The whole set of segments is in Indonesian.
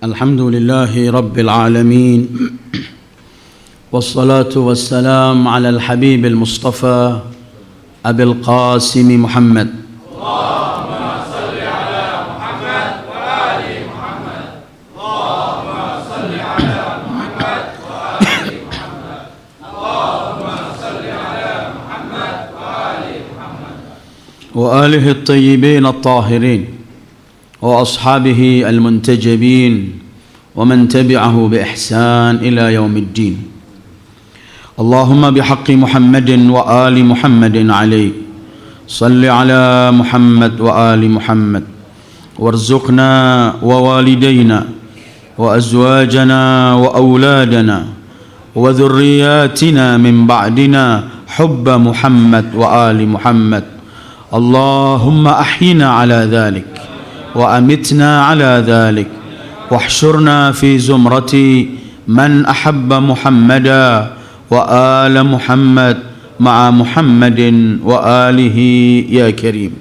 الحمد لله رب العالمين والصلاة والسلام على الحبيب المصطفى أبي القاسم محمد اللهم صل على محمد وآل محمد. اللهم صل على محمد وآل محمد. اللهم صل على محمد وآل محمد وآله الطيبين الطاهرين وأصحابه المنتجبين ومن تبعه بإحسان إلى يوم الدين. اللهم بحق محمد وآل محمد عليه صل على محمد وآل محمد وارزقنا ووالدينا وأزواجنا وأولادنا وذرياتنا من بعدنا حب محمد وآل محمد. اللهم أحينا على ذلك وأمتنا على ذلك واحشرنا في زمرة من أحب محمدا وآل محمد مع محمد وآله يا كريم.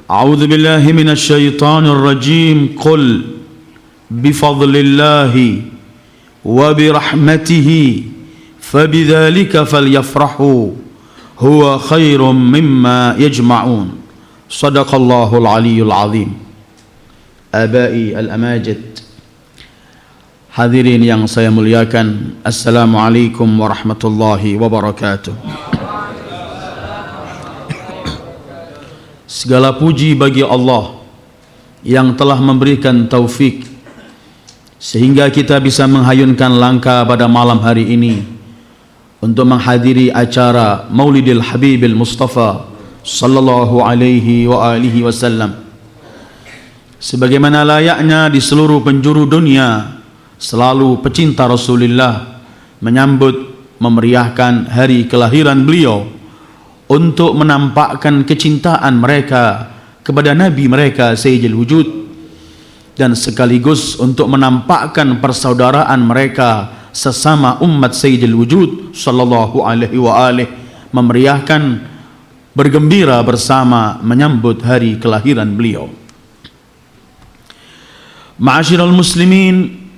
أعوذ بالله من الشيطان الرجيم. قل بفضل الله وبرحمته فبذلك فليفرحوا هو خير مما يجمعون. صدق الله العلي العظيم. Abai al-amajid, hadirin yang saya muliakan, Assalamualaikum warahmatullahi wabarakatuh. Segala puji bagi Allah yang telah memberikan taufik sehingga kita bisa menghayunkan langkah pada malam hari ini untuk menghadiri acara Maulidil Habibil Mustafa sallallahu alaihi wa alihi wasallam. Sebagaimana layaknya di seluruh penjuru dunia, selalu pecinta Rasulullah menyambut memeriahkan hari kelahiran beliau untuk menampakkan kecintaan mereka kepada Nabi mereka Sayyidil Wujud, dan sekaligus untuk menampakkan persaudaraan mereka sesama umat Sayyidil Wujud sallallahu alaihi wa alihi, memeriahkan, bergembira bersama menyambut hari kelahiran beliau. Ma'asyiral muslimin,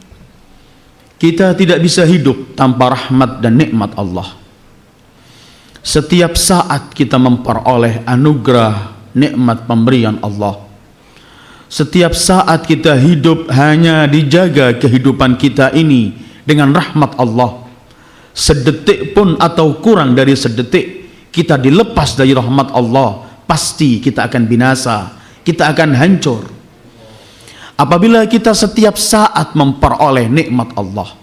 kita tidak bisa hidup tanpa rahmat dan nikmat Allah. Setiap saat kita memperoleh anugerah nikmat pemberian Allah. Setiap saat kita hidup hanya dijaga kehidupan kita ini dengan rahmat Allah. Sedetik pun atau kurang dari sedetik kita dilepas dari rahmat Allah, pasti kita akan binasa, kita akan hancur. Apabila kita setiap saat memperoleh nikmat Allah,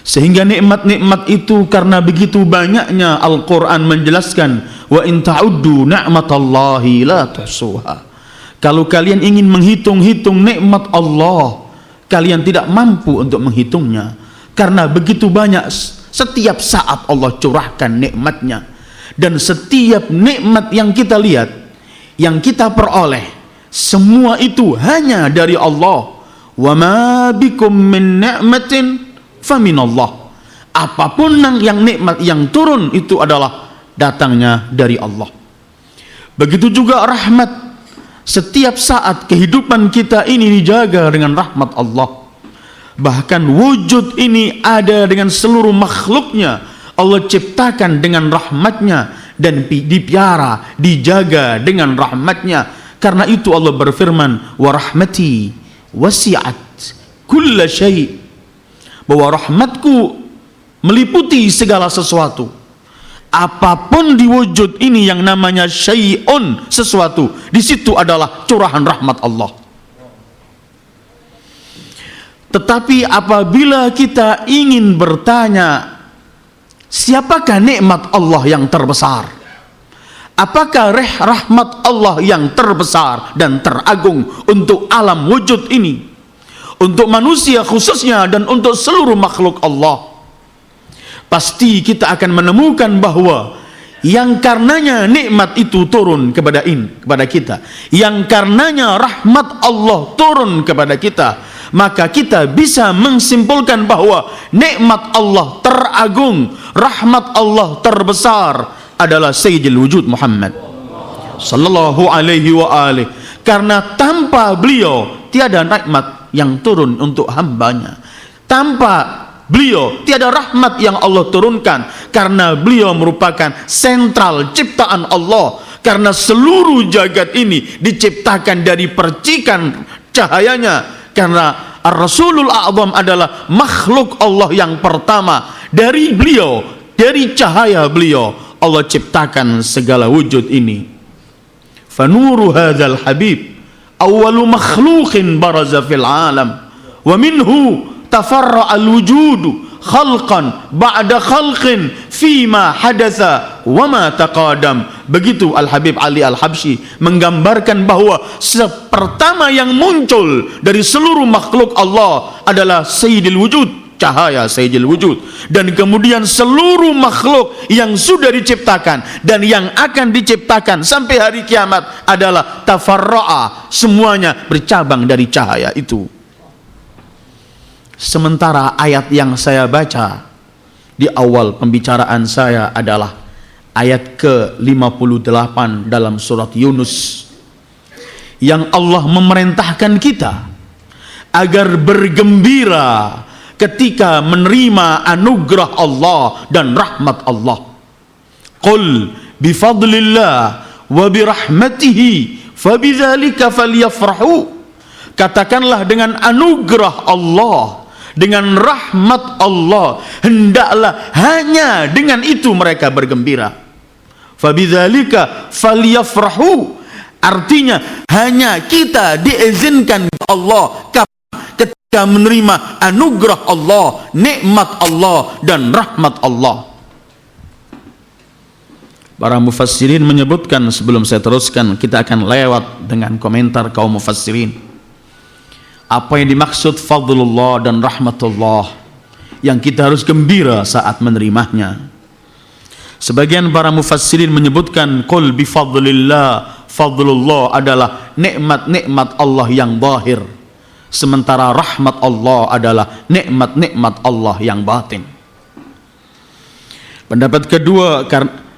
sehingga nikmat-nikmat itu karena begitu banyaknya Al-Quran menjelaskan, wa in ta'uddu ni'matallahi la tuhsuha. Kalau kalian ingin menghitung-hitung nikmat Allah, kalian tidak mampu untuk menghitungnya, karena begitu banyak. Setiap saat Allah curahkan nikmatnya, dan setiap nikmat yang kita lihat, yang kita peroleh, semua itu hanya dari Allah. Wa ma bikum min ni'matin faminallah. Apapun yang nikmat yang turun itu adalah datangnya dari Allah. Begitu juga rahmat. Setiap saat kehidupan kita ini dijaga dengan rahmat Allah. Bahkan wujud ini ada dengan seluruh makhluknya. Allah ciptakan dengan rahmatnya dan dipiara, dijaga dengan rahmatnya. Karena itu Allah berfirman, wa rahmati wasi'at kulla syai', bahwa rahmatku meliputi segala sesuatu. Apapun di wujud ini yang namanya syai'un, sesuatu, di situ adalah curahan rahmat Allah. Tetapi apabila kita ingin bertanya, siapakah nikmat Allah yang terbesar? Apakah rahmat Allah yang terbesar dan teragung untuk alam wujud ini, untuk manusia khususnya dan untuk seluruh makhluk Allah? Pasti kita akan menemukan bahwa yang karenanya nikmat itu turun kepada kita, yang karenanya rahmat Allah turun kepada kita, maka kita bisa menyimpulkan bahwa nikmat Allah teragung, rahmat Allah terbesar adalah Sayyidil Wujud Muhammad sallallahu alaihi wa alihi. Karena tanpa beliau tiada nikmat, yang turun untuk hambanya. Tanpa beliau tiada rahmat yang Allah turunkan, karena beliau merupakan sentral ciptaan Allah, karena seluruh jagat ini diciptakan dari percikan cahayanya, karena Ar-Rasulul A'zam adalah makhluk Allah yang pertama. Dari beliau, dari cahaya beliau, Allah ciptakan segala wujud ini. Fanuru hadzal habib awwalu makhluqin baraza fil alam wa minhu tafarra al wujudu khalqan ba'da khalqin fima hadatha wa ma taqadam. Begitu Al-Habib Ali Al-Habsyi menggambarkan bahwa pertama yang muncul dari seluruh makhluk Allah adalah Sayyidil Wujud, cahaya Sayyidil Wujud, dan kemudian seluruh makhluk yang sudah diciptakan dan yang akan diciptakan sampai hari kiamat adalah tafarra'a, semuanya bercabang dari cahaya itu. Sementara ayat yang saya baca di awal pembicaraan saya adalah ayat ke-58 dalam surat Yunus, yang Allah memerintahkan kita agar bergembira ketika menerima anugerah Allah dan rahmat Allah. Qul bifadlillah wa birahmatihi fabidzalika falyafrahu. Katakanlah dengan anugerah Allah, dengan rahmat Allah, hendaklah hanya dengan itu mereka bergembira. Fabidzalika falyafrahu, artinya hanya kita diizinkan Allah ketika menerima anugerah Allah, nikmat Allah dan rahmat Allah. Para mufassirin menyebutkan, sebelum saya teruskan kita akan lewat dengan komentar kaum mufassirin, apa yang dimaksud fadlullah dan rahmatullah yang kita harus gembira saat menerimanya. Sebagian para mufassirin menyebutkan qul bi fadlillah, fadlullah adalah nikmat-nikmat Allah yang zahir, sementara rahmat Allah adalah nikmat-nikmat Allah yang batin. Pendapat kedua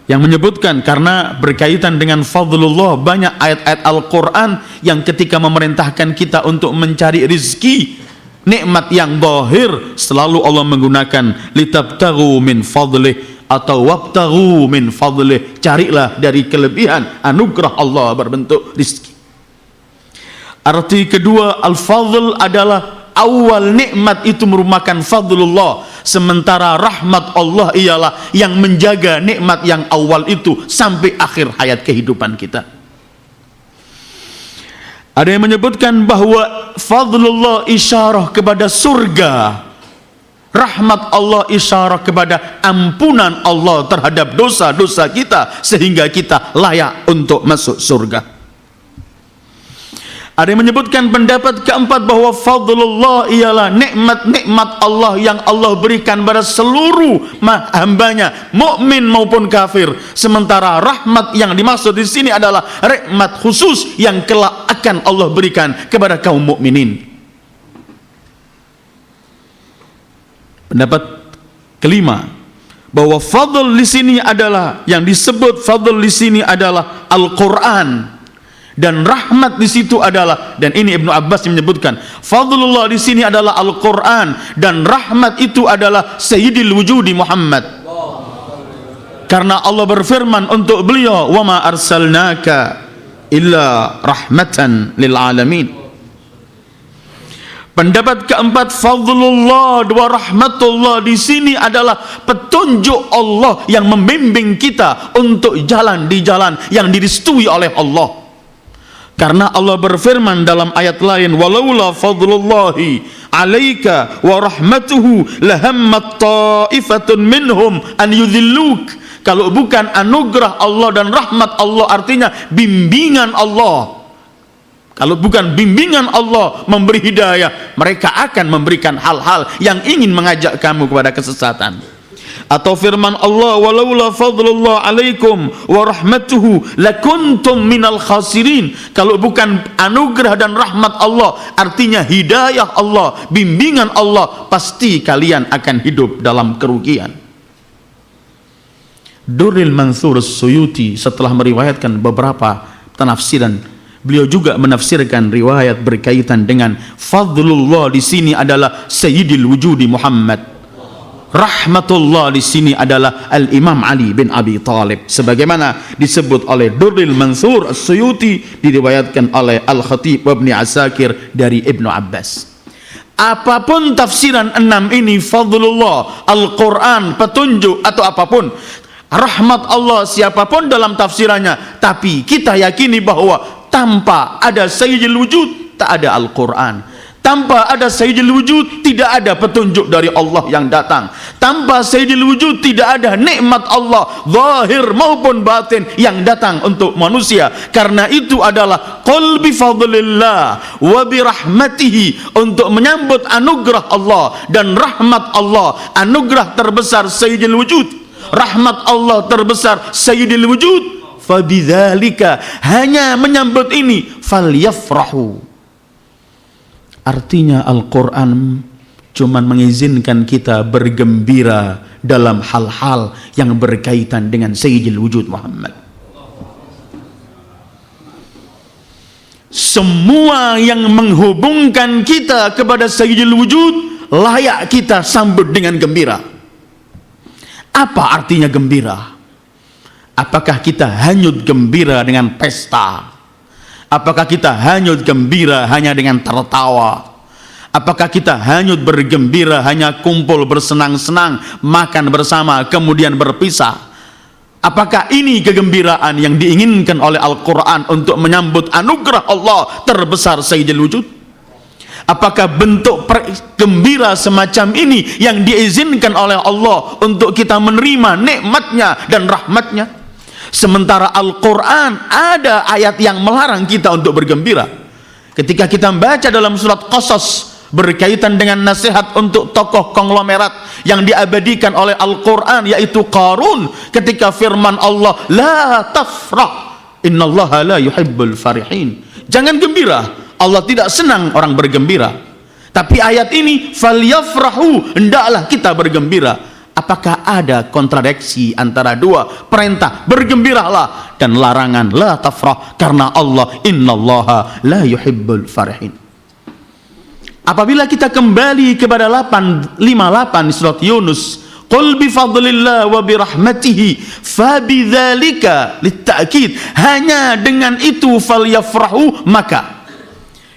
yang menyebutkan karena berkaitan dengan fadlullah, banyak ayat-ayat Al-Quran yang ketika memerintahkan kita untuk mencari rizki, nikmat yang zahir, selalu Allah menggunakan litabtaghu min fadlih atau wabtaghu min fadlih, carilah dari kelebihan anugerah Allah berbentuk rizki. Arti kedua, al-fadl adalah awal nikmat itu merupakan fadlullah, sementara rahmat Allah ialah yang menjaga nikmat yang awal itu sampai akhir hayat kehidupan kita. Ada yang menyebutkan bahwa fadlullah isyarah kepada surga, rahmat Allah isyarah kepada ampunan Allah terhadap dosa-dosa kita sehingga kita layak untuk masuk surga. Ada yang menyebutkan pendapat keempat bahwa fadlullah ialah nikmat-nikmat Allah yang Allah berikan pada seluruh hambanya, mukmin maupun kafir. Sementara rahmat yang dimaksud di sini adalah rahmat khusus yang kelak akan Allah berikan kepada kaum mukminin. Pendapat kelima bahwa fadl di sini adalah, yang disebut fadl di sini adalah Al-Qur'an. Dan rahmat di situ adalah, dan ini Ibnu Abbas yang menyebutkan, fadlullah di sini adalah Al-Quran, dan rahmat itu adalah Sayyidil Wujudi Muhammad. Karena Allah berfirman untuk beliau, wa ma arsalnaka illa rahmatan lil alamin. Pendapat keempat, fadlullah wa rahmatullah di sini adalah petunjuk Allah yang membimbing kita untuk jalan di jalan yang direstui oleh Allah. Karena Allah berfirman dalam ayat lain, walaula fadlullahi alaika wa rahmatuhu lahammat ta'ifatun minhum an yudhilluk. Kalau bukan anugerah Allah dan rahmat Allah, artinya bimbingan Allah, kalau bukan bimbingan Allah memberi hidayah, mereka akan memberikan hal-hal yang ingin mengajak kamu kepada kesesatan. Atau firman Allah, walaula fadlullah alaikum wa rahmatuhu lakuntum minal khasirin. Kalau bukan anugerah dan rahmat Allah, artinya hidayah Allah, bimbingan Allah, pasti kalian akan hidup dalam kerugian. Durrul Mansur As-Suyuti setelah meriwayatkan beberapa penafsiran Beliau juga menafsirkan riwayat berkaitan dengan fadlullah di sini adalah Sayyidil Wujudi Muhammad. Rahmatullah di sini adalah Al-Imam Ali bin Abi Thalib, sebagaimana disebut oleh Durrul Mansur As-Suyuti, diriwayatkan oleh Al-Khatib Ibnu Asakir dari Ibnu Abbas. Apapun tafsiran 6 ini, fadlullah, Al-Quran, petunjuk atau apapun, rahmat Allah siapapun dalam tafsirannya, tapi kita yakini bahwa tanpa ada Sayyidil Wujud tak ada Al-Quran. Tanpa ada Sayyidil Wujud tidak ada petunjuk dari Allah yang datang. Tanpa Sayyidil Wujud tidak ada nikmat Allah zahir maupun batin yang datang untuk manusia. Karena itu adalah qul bi fadlillah wa bi rahmatihi, untuk menyambut anugerah Allah dan rahmat Allah. Anugerah terbesar Sayyidil Wujud, rahmat Allah terbesar Sayyidil Wujud. Fabidzalika, hanya menyambut ini, falyafrahu. Artinya Al-Quran cuman mengizinkan kita bergembira dalam hal-hal yang berkaitan dengan Sayyidil Wujud Muhammad. Semua yang menghubungkan kita kepada Sayyidil Wujud layak kita sambut dengan gembira. Apa artinya gembira? Apakah kita hanyut gembira dengan pesta? Apakah kita hanyut gembira hanya dengan tertawa? Apakah kita hanyut bergembira hanya kumpul bersenang-senang, makan bersama kemudian berpisah? Apakah ini kegembiraan yang diinginkan oleh Al-Quran untuk menyambut anugerah Allah terbesar Sayyidil Wujud? Apakah bentuk gembira semacam ini yang diizinkan oleh Allah untuk kita menerima nikmatnya dan rahmatnya? Sementara Al-Quran ada ayat yang melarang kita untuk bergembira. Ketika kita membaca dalam surat Qasas berkaitan dengan nasihat untuk tokoh konglomerat yang diabadikan oleh Al-Quran, yaitu Qarun, ketika firman Allah, la tafrah innallaha la yuhibbul farihin, jangan gembira, Allah tidak senang orang bergembira. Tapi ayat ini, falyafrahu, hendaklah kita bergembira. Apakah ada kontradiksi antara dua perintah bergembiralah dan larangan la tafrah, karena Allah innallaha la yuhibbul farihin? Apabila kita kembali kepada 58 surat Yunus, qul bi fadlillah wa bi rahmatihi fabidzalika litta'kid, hanya dengan itu falyafrahu, maka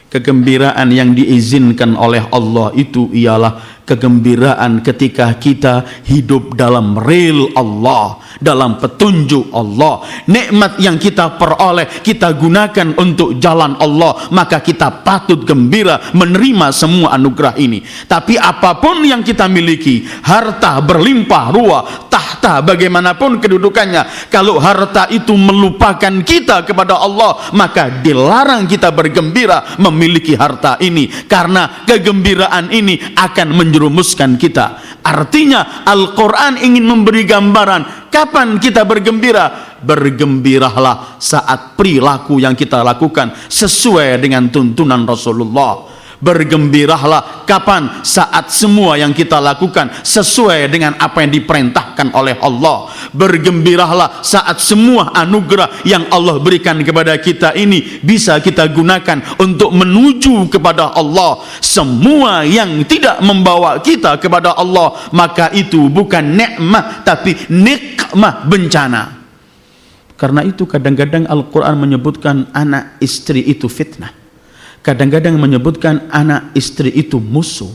kegembiraan yang diizinkan oleh Allah itu ialah kegembiraan ketika kita hidup dalam rel Allah, dalam petunjuk Allah. Nikmat yang kita peroleh kita gunakan untuk jalan Allah, maka kita patut gembira menerima semua anugerah ini. Tapi apapun yang kita miliki, harta berlimpah ruah, tahta bagaimanapun kedudukannya, kalau harta itu melupakan kita kepada Allah, maka dilarang kita bergembira memiliki harta ini, karena kegembiraan ini akan menjerumuskan kita. Artinya Al-Quran ingin memberi gambaran kapan kita bergembira. Bergembiralah saat perilaku yang kita lakukan sesuai dengan tuntunan Rasulullah. Bergembiralah kapan? Saat semua yang kita lakukan sesuai dengan apa yang diperintahkan oleh Allah. Bergembiralah saat semua anugerah yang Allah berikan kepada kita ini bisa kita gunakan untuk menuju kepada Allah. Semua yang tidak membawa kita kepada Allah, maka itu bukan nikmah tapi nikmah, bencana. Karena itu kadang-kadang Al-Quran menyebutkan anak istri itu fitnah. Kadang-kadang menyebutkan anak istri itu musuh.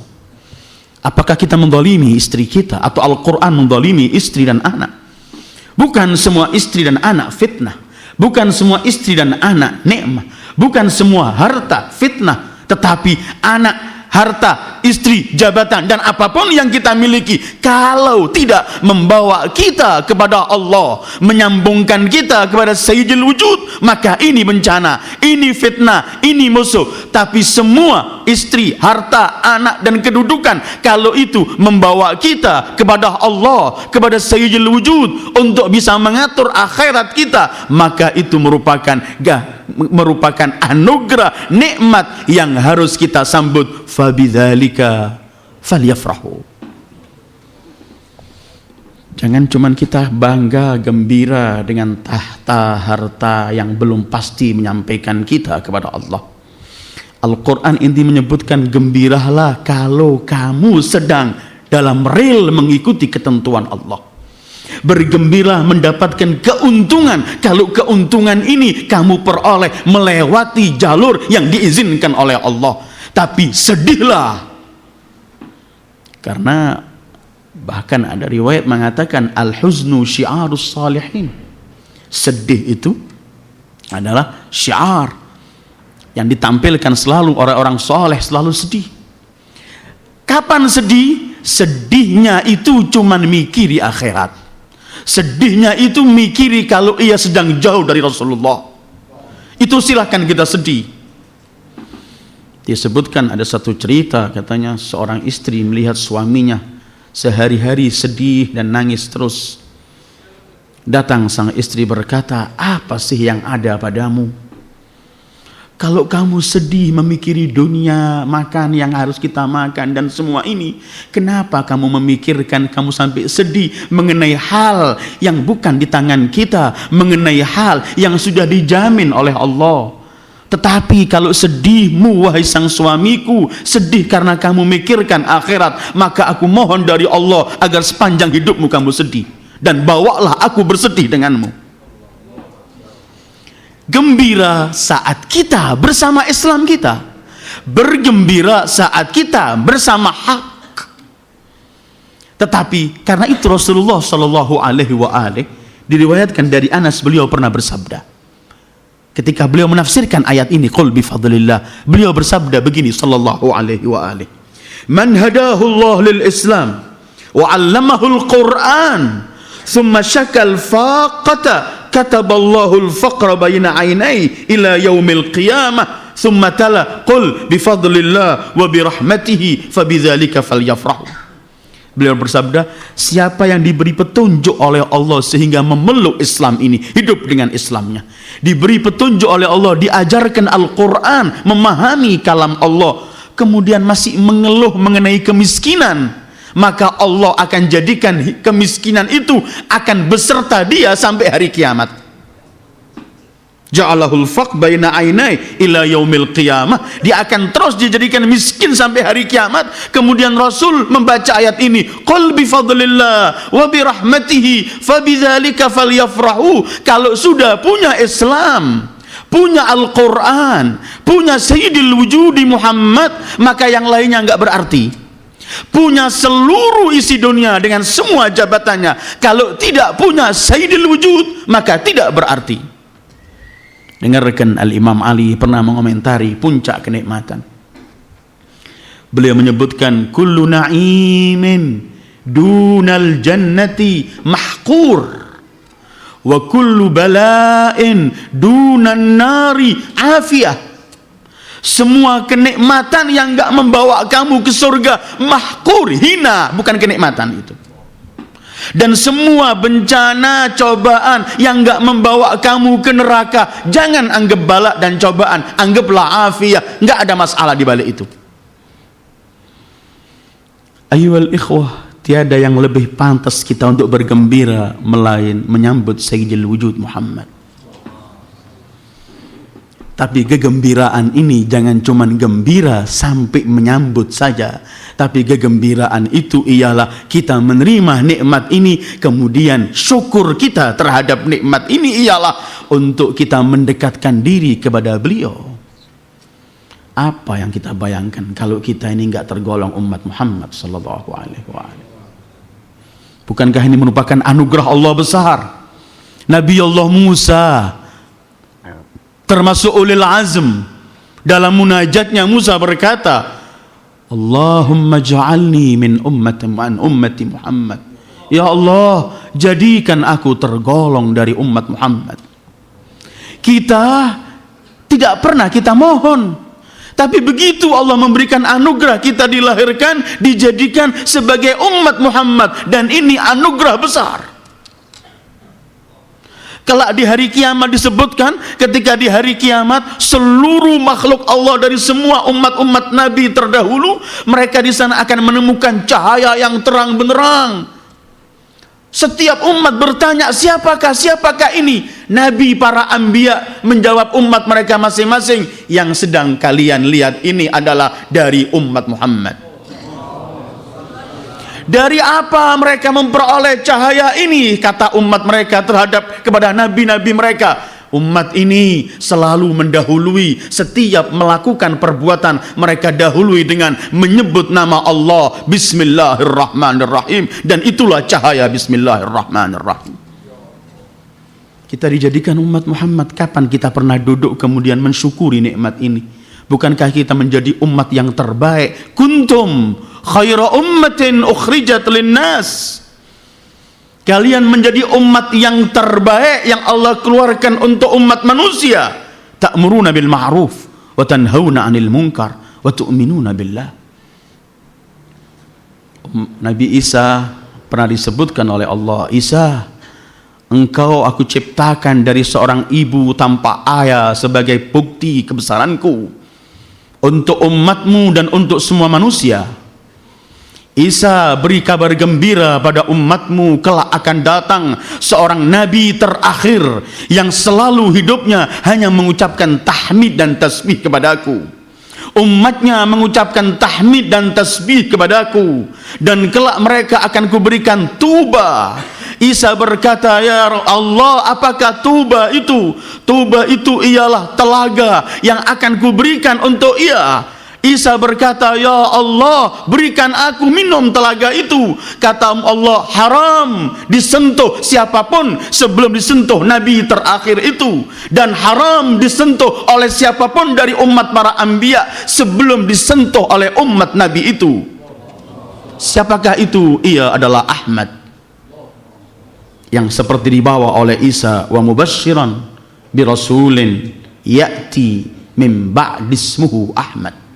Apakah kita mendolimi istri kita, atau Al-Quran mendolimi istri dan anak? Bukan semua istri dan anak fitnah. Bukan semua istri dan anak nikmah. Bukan semua harta fitnah. Tetapi anak, harta, istri, jabatan, dan apapun yang kita miliki, kalau tidak membawa kita kepada Allah, menyambungkan kita kepada Sayyidil Wujud, maka ini bencana, ini fitnah, ini musuh. Tapi semua istri, harta, anak, dan kedudukan, kalau itu membawa kita kepada Allah, kepada Sayyidil Wujud, untuk bisa mengatur akhirat kita, maka itu merupakan anugerah, nikmat yang harus kita sambut. Fabidzalika falyafrahu. Jangan cuman kita bangga, gembira dengan tahta harta yang belum pasti menyampaikan kita kepada Allah. Al-Quran inti menyebutkan gembiralah kalau kamu sedang dalam rel mengikuti ketentuan Allah. Bergembira mendapatkan keuntungan kalau keuntungan ini kamu peroleh melewati jalur yang diizinkan oleh Allah. Tapi sedihlah karena bahkan ada riwayat mengatakan al-huznu syiarus salihin. Sedih itu adalah syiar yang ditampilkan selalu orang-orang soleh, selalu sedih. Kapan sedih? Sedihnya itu cuman mikiri akhirat. Sedihnya itu mikiri kalau ia sedang jauh dari Rasulullah. Itu silahkan kita sedih. Disebutkan ada satu cerita, katanya seorang istri melihat suaminya sehari-hari sedih dan nangis terus. Datang sang istri berkata, apa sih yang ada padamu? Kalau kamu sedih memikiri dunia, makan yang harus kita makan dan semua ini, kenapa kamu memikirkan, kamu sampai sedih mengenai hal yang bukan di tangan kita, mengenai hal yang sudah dijamin oleh Allah? Tetapi kalau sedihmu wahai sang suamiku, sedih karena kamu mikirkan akhirat, maka aku mohon dari Allah agar sepanjang hidupmu kamu sedih, dan bawalah aku bersedih denganmu. Gembira saat kita bersama Islam kita, bergembira saat kita bersama hak. Tetapi karena itu Rasulullah Shallallahu Alaihi Wasallam diriwayatkan dari Anas, beliau pernah bersabda, ketika beliau menafsirkan ayat ini, qul bi fadlillah, beliau bersabda begini Shallallahu Alaihi Wasallam, man hadahu Allah lil Islam wa 'allamahu al-Quran thumma syakal faqata kataballahu al-faqra baina 'ainai ila yaumil qiyamah thumma tala qul bi fadlillah wa bi rahmatihi fabidzalika falyafrahu. Beliau bersabda, siapa yang diberi petunjuk oleh Allah sehingga memeluk Islam ini, hidup dengan Islamnya, diberi petunjuk oleh Allah, diajarkan Al-Quran, memahami kalam Allah, kemudian masih mengeluh mengenai kemiskinan, maka Allah akan jadikan kemiskinan itu akan beserta dia sampai hari kiamat. Ja'alahul faq baina ainai ila yaumil qiyamah, dia akan terus dijadikan miskin sampai hari kiamat. Kemudian Rasul membaca ayat ini, qul bi fadlillah wa bi rahmatihi fabidzalika falyafrahu. Kalau sudah punya Islam, punya Al-Quran, punya Sayyidil Wujudi Muhammad, maka yang lainnya enggak berarti. Punya seluruh isi dunia dengan semua jabatannya, kalau tidak punya Sayyidil Wujud, maka tidak berarti. Dengarkan Al-Imam Ali pernah mengomentari puncak kenikmatan. Beliau menyebutkan, kullu na'imin dunal jannati mahqur wa kullu bala'in dunan nari afiyah. Semua kenikmatan yang enggak membawa kamu ke surga mahqur, hina, bukan kenikmatan itu. Dan semua bencana, cobaan yang enggak membawa kamu ke neraka, jangan anggap bala dan cobaan, anggaplah afiyah, enggak ada masalah di balik itu. Ayyuhal ikhwah, tiada yang lebih pantas kita untuk bergembira melain menyambut Sayyidil Wujud Muhammad. Tapi kegembiraan ini jangan cuma gembira sampai menyambut saja, tapi kegembiraan itu ialah kita menerima nikmat ini, kemudian syukur kita terhadap nikmat ini ialah untuk kita mendekatkan diri kepada beliau. Apa yang kita bayangkan kalau kita ini enggak tergolong umat Muhammad sallallahu alaihi wasallam? Bukankah ini merupakan anugerah Allah besar? Nabi Allah Musa termasuk ulil azm, dalam munajatnya Musa berkata, Allahumma ja'alni min ummati Muhammad. Ya Allah, jadikan aku tergolong dari umat Muhammad. Kita tidak pernah kita mohon, tapi begitu Allah memberikan anugerah, kita dilahirkan, dijadikan sebagai umat Muhammad, dan ini anugerah besar. Kelak di hari kiamat disebutkan, ketika di hari kiamat seluruh makhluk Allah dari semua umat-umat Nabi terdahulu, mereka di sana akan menemukan cahaya yang terang benderang. Setiap umat bertanya, siapakah ini? Nabi para anbiya menjawab umat mereka masing-masing, yang sedang kalian lihat ini adalah dari umat Muhammad. Dari apa mereka memperoleh cahaya ini? Kata umat mereka terhadap kepada nabi-nabi mereka, umat ini selalu mendahului setiap melakukan perbuatan, mereka dahului dengan menyebut nama Allah, Bismillahirrahmanirrahim, dan itulah cahaya Bismillahirrahmanirrahim. Kita dijadikan umat Muhammad. Kapan kita pernah duduk kemudian mensyukuri nikmat ini? Bukankah kita menjadi umat yang terbaik? Kuntum khaira ummatin ukhrijat linnas. Kalian menjadi umat yang terbaik yang Allah keluarkan untuk umat manusia. Ta'muruna bil ma'ruf wa tanhauna 'anil munkar wa tu'minuna billah. Nabi Isa pernah disebutkan oleh Allah, Isa, engkau aku ciptakan dari seorang ibu tanpa ayah sebagai bukti kebesaranku untuk umatmu dan untuk semua manusia. Isa, beri kabar gembira pada umatmu, kelak akan datang seorang nabi terakhir yang selalu hidupnya hanya mengucapkan tahmid dan tasbih kepadaku. Umatnya mengucapkan tahmid dan tasbih kepadaku, dan kelak mereka akan kuberikan tuba. Isa berkata, ya Allah, apakah tuba itu? Tuba itu ialah telaga yang akan kuberikan untuk ia. Isa berkata, ya Allah, berikan aku minum telaga itu. Kata Allah, haram disentuh siapapun sebelum disentuh nabi terakhir itu, dan haram disentuh oleh siapapun dari umat para anbiya sebelum disentuh oleh umat nabi itu. Siapakah itu? Ia adalah Ahmad, yang seperti dibawa oleh Isa, wa mubasysyiran bi rasulin ya'ti min ba'di ismuhu Ahmad.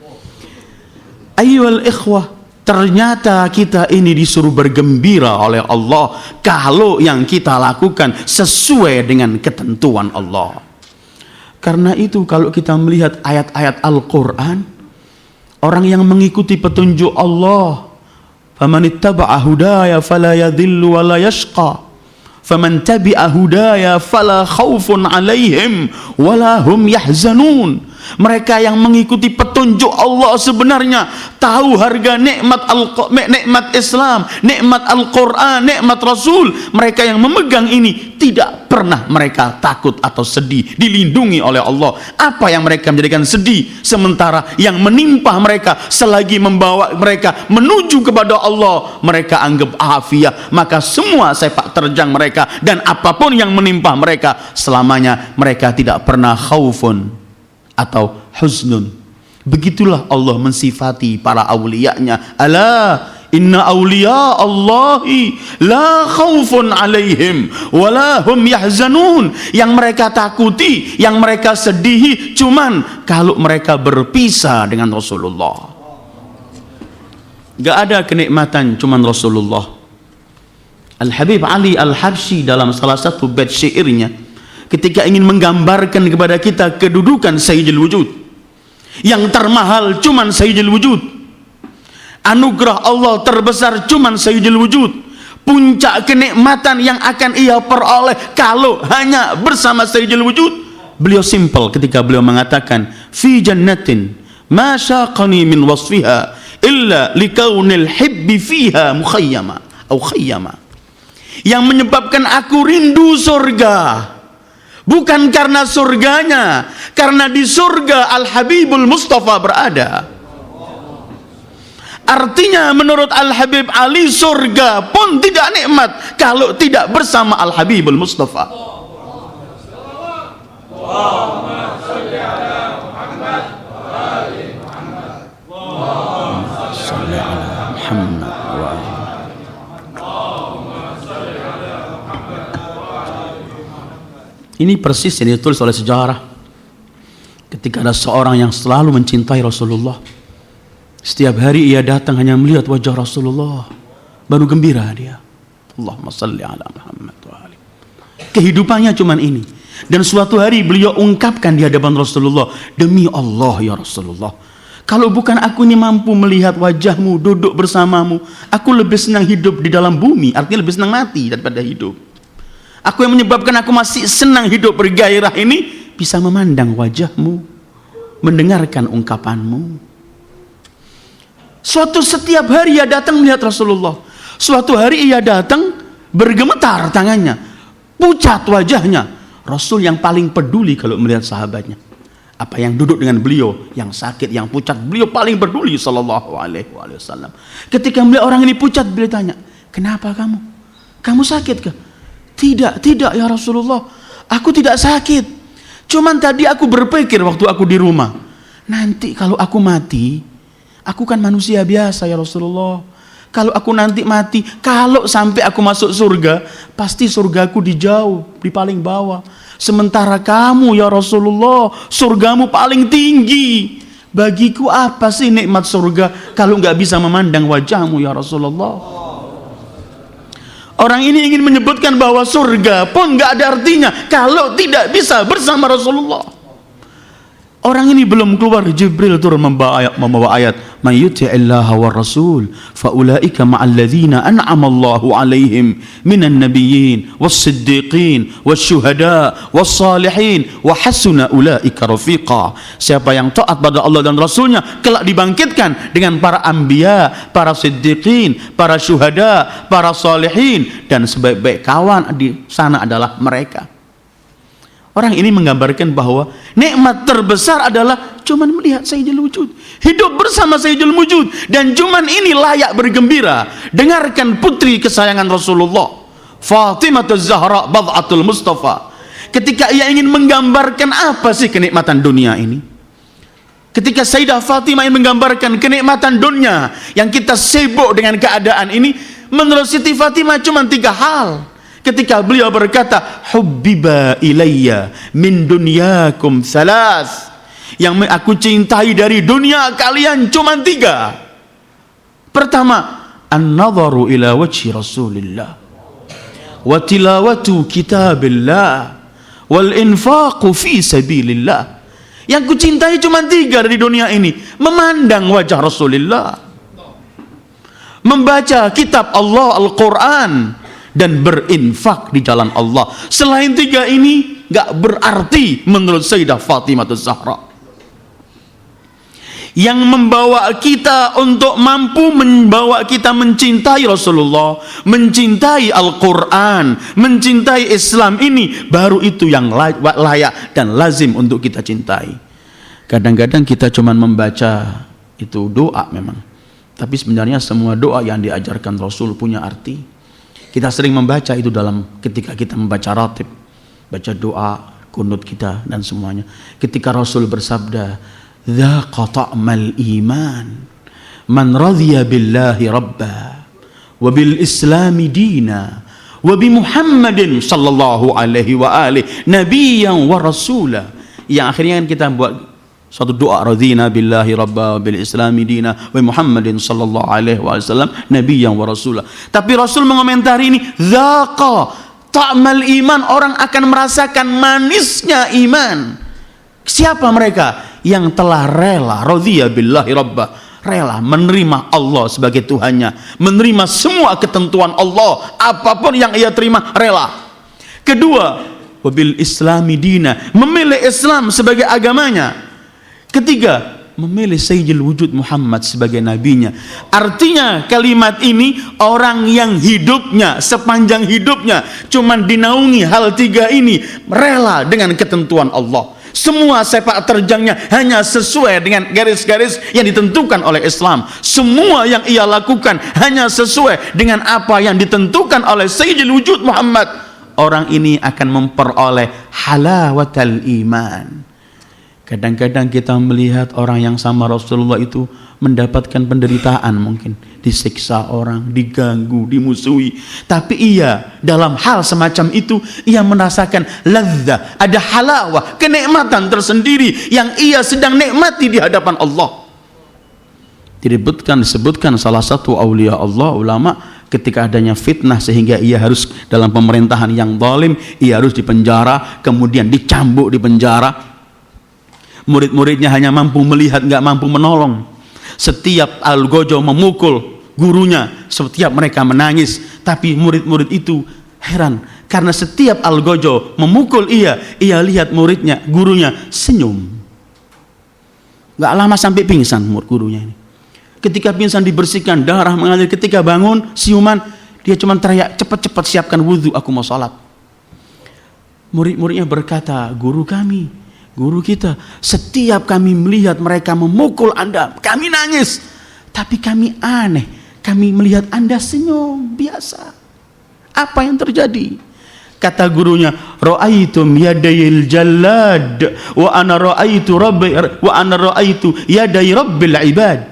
Ayyuhal ikhwah, ternyata kita ini disuruh bergembira oleh Allah kalau yang kita lakukan sesuai dengan ketentuan Allah. Karena itu kalau kita melihat ayat-ayat Al-Quran, orang yang mengikuti petunjuk Allah, faman ittaba'a hudaya fala yadhillu wa la yashqa, faman tabi'a hudaya fala khaufun alaihim wa la hum yahzanun. Mereka yang mengikuti petunjuk Allah sebenarnya tahu harga nikmat Islam, nikmat Al-Quran, nikmat Rasul. Mereka yang memegang ini tidak pernah mereka takut atau sedih, dilindungi oleh Allah. Apa yang mereka menjadikan sedih, sementara yang menimpa mereka selagi membawa mereka menuju kepada Allah, mereka anggap afiah. Maka semua sepak terjang mereka dan apapun yang menimpa mereka, selamanya mereka tidak pernah khaufun atau huznun. Begitulah Allah mensifati para awliya'nya. Ala inna awliya Allahi la khaufun alaihim wa la hum yahzanun. Yang mereka takuti, yang mereka sedihi cuman kalau mereka berpisah dengan Rasulullah. Gak ada kenikmatan cuman Rasulullah. Al-Habib Ali Al-Habsyi dalam salah satu bait syairnya ketika ingin menggambarkan kepada kita kedudukan Sayyidul Wujud, yang termahal cuman Sayyidul Wujud, anugerah Allah terbesar cuman Sayyidul Wujud, puncak kenikmatan yang akan ia peroleh kalau hanya bersama Sayyidul Wujud, beliau simple ketika beliau mengatakan, fi jannatin ma syaqani min wasfiha illa likaunil hibbi fiha mukhayyama atau khayyama. Yang menyebabkan aku rindu surga bukan karena surganya, karena di surga Al-Habibul Mustafa berada. Artinya menurut Al-Habib Ali, surga pun tidak nikmat kalau tidak bersama Al-Habibul Mustafa. Allahumma shalli ala Muhammad wa ali Muhammad. Allahumma shalli ala Muhammad wa ali. Ini persis yang ditulis oleh sejarah ketika ada seorang yang selalu mencintai Rasulullah. Setiap hari ia datang hanya melihat wajah Rasulullah, baru gembira dia. Allahumma salli ala Muhammad wa ali. Kehidupannya cuman ini. Dan suatu hari beliau ungkapkan di hadapan Rasulullah, demi Allah ya Rasulullah, Kalau bukan aku ini mampu melihat wajahmu, duduk bersamamu, aku lebih senang hidup di dalam bumi, artinya lebih senang mati daripada hidup. Aku yang menyebabkan aku masih senang hidup bergairah ini, bisa memandang wajahmu, mendengarkan ungkapanmu. Suatu setiap hari ia datang melihat Rasulullah. Suatu hari ia datang bergemetar tangannya, pucat wajahnya. Rasul yang paling peduli kalau melihat sahabatnya. Apa yang duduk dengan beliau, yang sakit, yang pucat, beliau paling peduli sallallahu alaihi wasallam. Ketika melihat orang ini pucat, beliau tanya, "Kenapa kamu? Kamu sakit kah?" "Tidak ya Rasulullah. Aku tidak sakit. Cuman tadi aku berpikir waktu aku di rumah, nanti kalau aku mati, aku kan manusia biasa ya Rasulullah. Kalau aku nanti mati, kalau sampai aku masuk surga, pasti surgaku dijauh, di paling bawah. Sementara kamu ya Rasulullah, surgamu paling tinggi. Bagiku apa sih nikmat surga kalau nggak bisa memandang wajahmu ya Rasulullah?" Orang ini ingin menyebutkan bahwa surga pun nggak ada artinya kalau tidak bisa bersama Rasulullah. Orang ini belum keluar, Jibril turun membawa ayat, "Man yuti'illaha war rasul fa ulaika ma'al ladzina an'ama Allahu 'alaihim minan nabiyyin was-siddiqin wasyuhada was-salihin wa hasuna ulaika rafiqa." Siapa yang taat pada Allah dan Rasulnya kelak dibangkitkan dengan para anbiya, para siddiqin, para syuhada, para salihin, dan sebaik-baik kawan di sana adalah mereka. Orang ini menggambarkan bahwa nikmat terbesar adalah cuman melihat Sayyidul Wujud, hidup bersama Sayyidul Wujud, dan cuman ini layak bergembira. Dengarkan putri kesayangan Rasulullah, Fatimah Az-Zahra Bad'atul Mustafa. Ketika ia ingin menggambarkan apa sih kenikmatan dunia ini, ketika Sayyidah Fatimah ingin menggambarkan kenikmatan dunia yang kita sibuk dengan keadaan ini, menurut Siti Fatimah cuma 3 hal. Ketika beliau berkata, "Hubbiba ilayya min dunyakum thalath." Yang aku cintai dari dunia kalian cuma 3. Pertama, an-nadharu ila wajhi Rasulillah, wa tilawatu kitabillah, wal infaqu fi sabilillah. Yang ku cintai cuma 3 dari dunia ini: memandang wajah Rasulullah, membaca kitab Allah Al-Quran, dan berinfak di jalan Allah. Selain 3 ini gak berarti menurut Sayyidah Fatimah Az-Zahra. Yang membawa kita untuk mampu membawa kita mencintai Rasulullah, mencintai Al-Quran, mencintai Islam ini, baru itu yang layak dan lazim untuk kita cintai. Kadang-kadang kita cuma membaca itu doa memang, tapi sebenarnya semua doa yang diajarkan Rasul punya arti. Kita sering membaca itu ketika kita membaca ratib, baca doa, kunut kita dan semuanya. Ketika Rasul bersabda, "Dzaqa ta'mal iman man radhiya billahi rabba wa bil islami dina wa bi Muhammadin sallallahu alaihi wa alihi nabiyyan wa rasula." Yang akhirnya kan kita buat suatu doa, radhina billahi rabba wa bil islami dina wa Muhammadin sallallahu alaihi wasallam nabiyyan wa rasula. Tapi Rasul mengomentari ini, dzaqa ta'mal iman, orang akan merasakan manisnya iman. Siapa mereka? Yang telah rela, radhiya billahi rabba, rela menerima Allah sebagai Tuhannya, menerima semua ketentuan Allah, apapun yang ia terima rela. Kedua, wabil islami dina, memilih Islam sebagai agamanya. Ketiga, memilih Sayyidul Wujud Muhammad sebagai nabinya. Artinya kalimat ini, orang yang hidupnya sepanjang hidupnya cuman dinaungi hal 3 ini, rela dengan ketentuan Allah. Semua sepak terjangnya hanya sesuai dengan garis-garis yang ditentukan oleh Islam. Semua yang ia lakukan hanya sesuai dengan apa yang ditentukan oleh Sayyidul Wujud Muhammad. Orang ini akan memperoleh halawatal iman. Kadang-kadang kita melihat orang yang sama Rasulullah itu mendapatkan penderitaan, mungkin disiksa orang, diganggu, dimusuhi, tapi ia dalam hal semacam itu ia merasakan ladzah, ada halawah, kenikmatan tersendiri yang ia sedang nikmati di hadapan Allah. Disebutkan salah satu aulia Allah, ulama, ketika adanya fitnah sehingga ia harus dalam pemerintahan yang zalim, ia harus dipenjara, kemudian dicambuk di penjara. Murid-muridnya hanya mampu melihat, nggak mampu menolong. Setiap Al-Gojo memukul gurunya, setiap mereka menangis. Tapi murid-murid itu heran, karena setiap Al-Gojo memukul ia lihat muridnya, gurunya senyum. Nggak lama sampai pingsan gurunya ini. Ketika pingsan dibersihkan, darah mengalir. Ketika bangun, siuman, dia cuma teriak, cepat-cepat siapkan wudhu, aku mau sholat. Murid-muridnya berkata, guru kami, guru kita, setiap kami melihat mereka memukul Anda, kami nangis. Tapi kami aneh, kami melihat Anda senyum, biasa. Apa yang terjadi? Kata gurunya, ra'aitum yadayil jallad wa ana ra'aitu yaday rabbil ibad.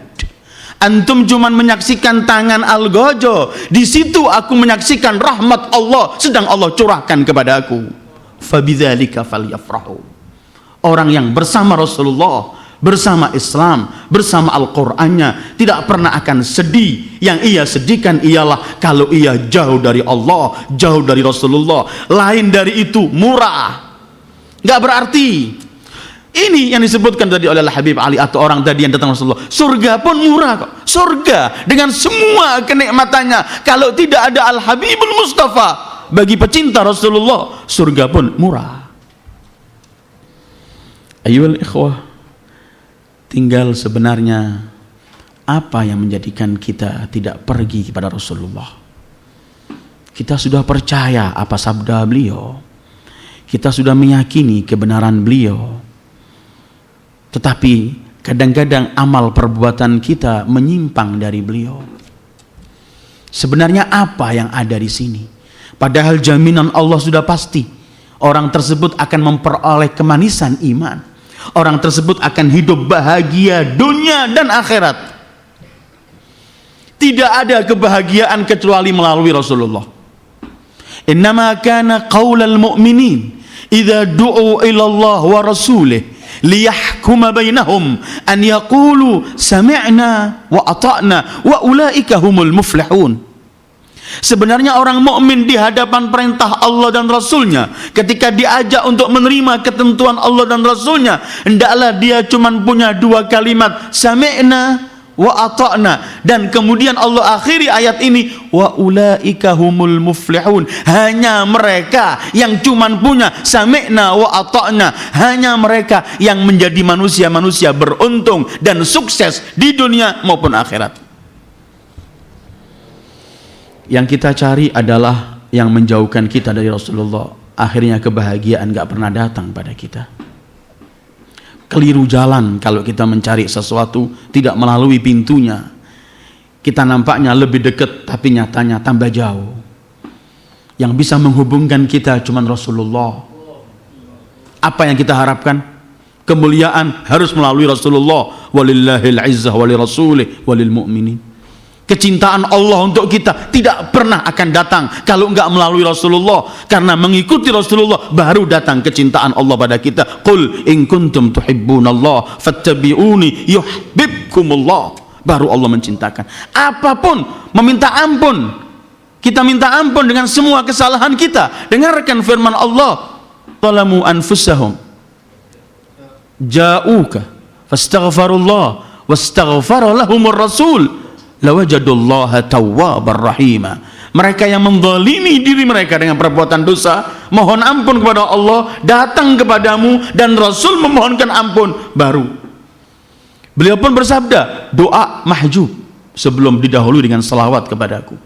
Antum cuman menyaksikan tangan Al-Gojo, di situ aku menyaksikan rahmat Allah sedang Allah curahkan kepada aku. Fabidzalika falyafrahu. Orang yang bersama Rasulullah, bersama Islam, bersama Al-Qur'annya tidak pernah akan sedih. Yang ia sedihkan ialah kalau ia jauh dari Allah, jauh dari Rasulullah. Lain dari itu murah, nggak berarti. Ini yang disebutkan tadi oleh Habib Ali atau orang tadi yang datang Rasulullah. Surga pun murah kok. Surga dengan semua kenikmatannya, kalau tidak ada Al-Habibul Mustafa, bagi pecinta Rasulullah, surga pun murah. Ayyuhal ikhwah, tinggal sebenarnya apa yang menjadikan kita tidak pergi kepada Rasulullah. Kita sudah percaya apa sabda beliau, kita sudah meyakini kebenaran beliau, tetapi kadang-kadang amal perbuatan kita menyimpang dari beliau. Sebenarnya apa yang ada di sini? Padahal jaminan Allah sudah pasti. Orang tersebut akan memperoleh kemanisan iman. Orang tersebut akan hidup bahagia dunia dan akhirat. Tidak ada kebahagiaan kecuali melalui Rasulullah. Innama kana qaulal mu'minin idza du'u ila Allah wa rasulih liyahkuma bainahum an yaqulu sami'na wa ata'na wa ulaika humul muflihun. Sebenarnya orang mukmin di hadapan perintah Allah dan Rasulnya, ketika diajak untuk menerima ketentuan Allah dan Rasulnya, hendaklah dia cuma punya dua kalimat, sami'na wa ata'na, dan kemudian Allah akhiri ayat ini wa ulaika humul muflihun. Hanya mereka yang cuman punya sami'na wa ata'na, hanya mereka yang menjadi manusia-manusia beruntung dan sukses di dunia maupun akhirat. Yang kita cari adalah yang menjauhkan kita dari Rasulullah. Akhirnya kebahagiaan gak pernah datang pada kita. Keliru jalan kalau kita mencari sesuatu tidak melalui pintunya. Kita nampaknya lebih dekat, tapi nyatanya tambah jauh. Yang bisa menghubungkan kita cuma Rasulullah. Apa yang kita harapkan? Kemuliaan harus melalui Rasulullah. Walillahil izzah walirasulih walil mu'minin. Kecintaan Allah untuk kita tidak pernah akan datang kalau enggak melalui Rasulullah. Karena mengikuti Rasulullah baru datang kecintaan Allah pada kita. Qul in kuntum tuhibbunallah fattabi'uni yuhibbukumullah. Baru Allah mencintakan. Apapun, meminta ampun. Kita minta ampun dengan semua kesalahan kita. Dengarkan firman Allah. Zalamu anfusahum ja'uka fastaghfarullah wastaghfara lahumur rasul lawajadullaha tawwabar rahima. Mereka yang menzalimi diri mereka dengan perbuatan dosa, mohon ampun kepada Allah, datang kepadamu dan Rasul memohonkan ampun, baru beliau pun bersabda, doa mahjub sebelum didahului dengan salawat kepadaku.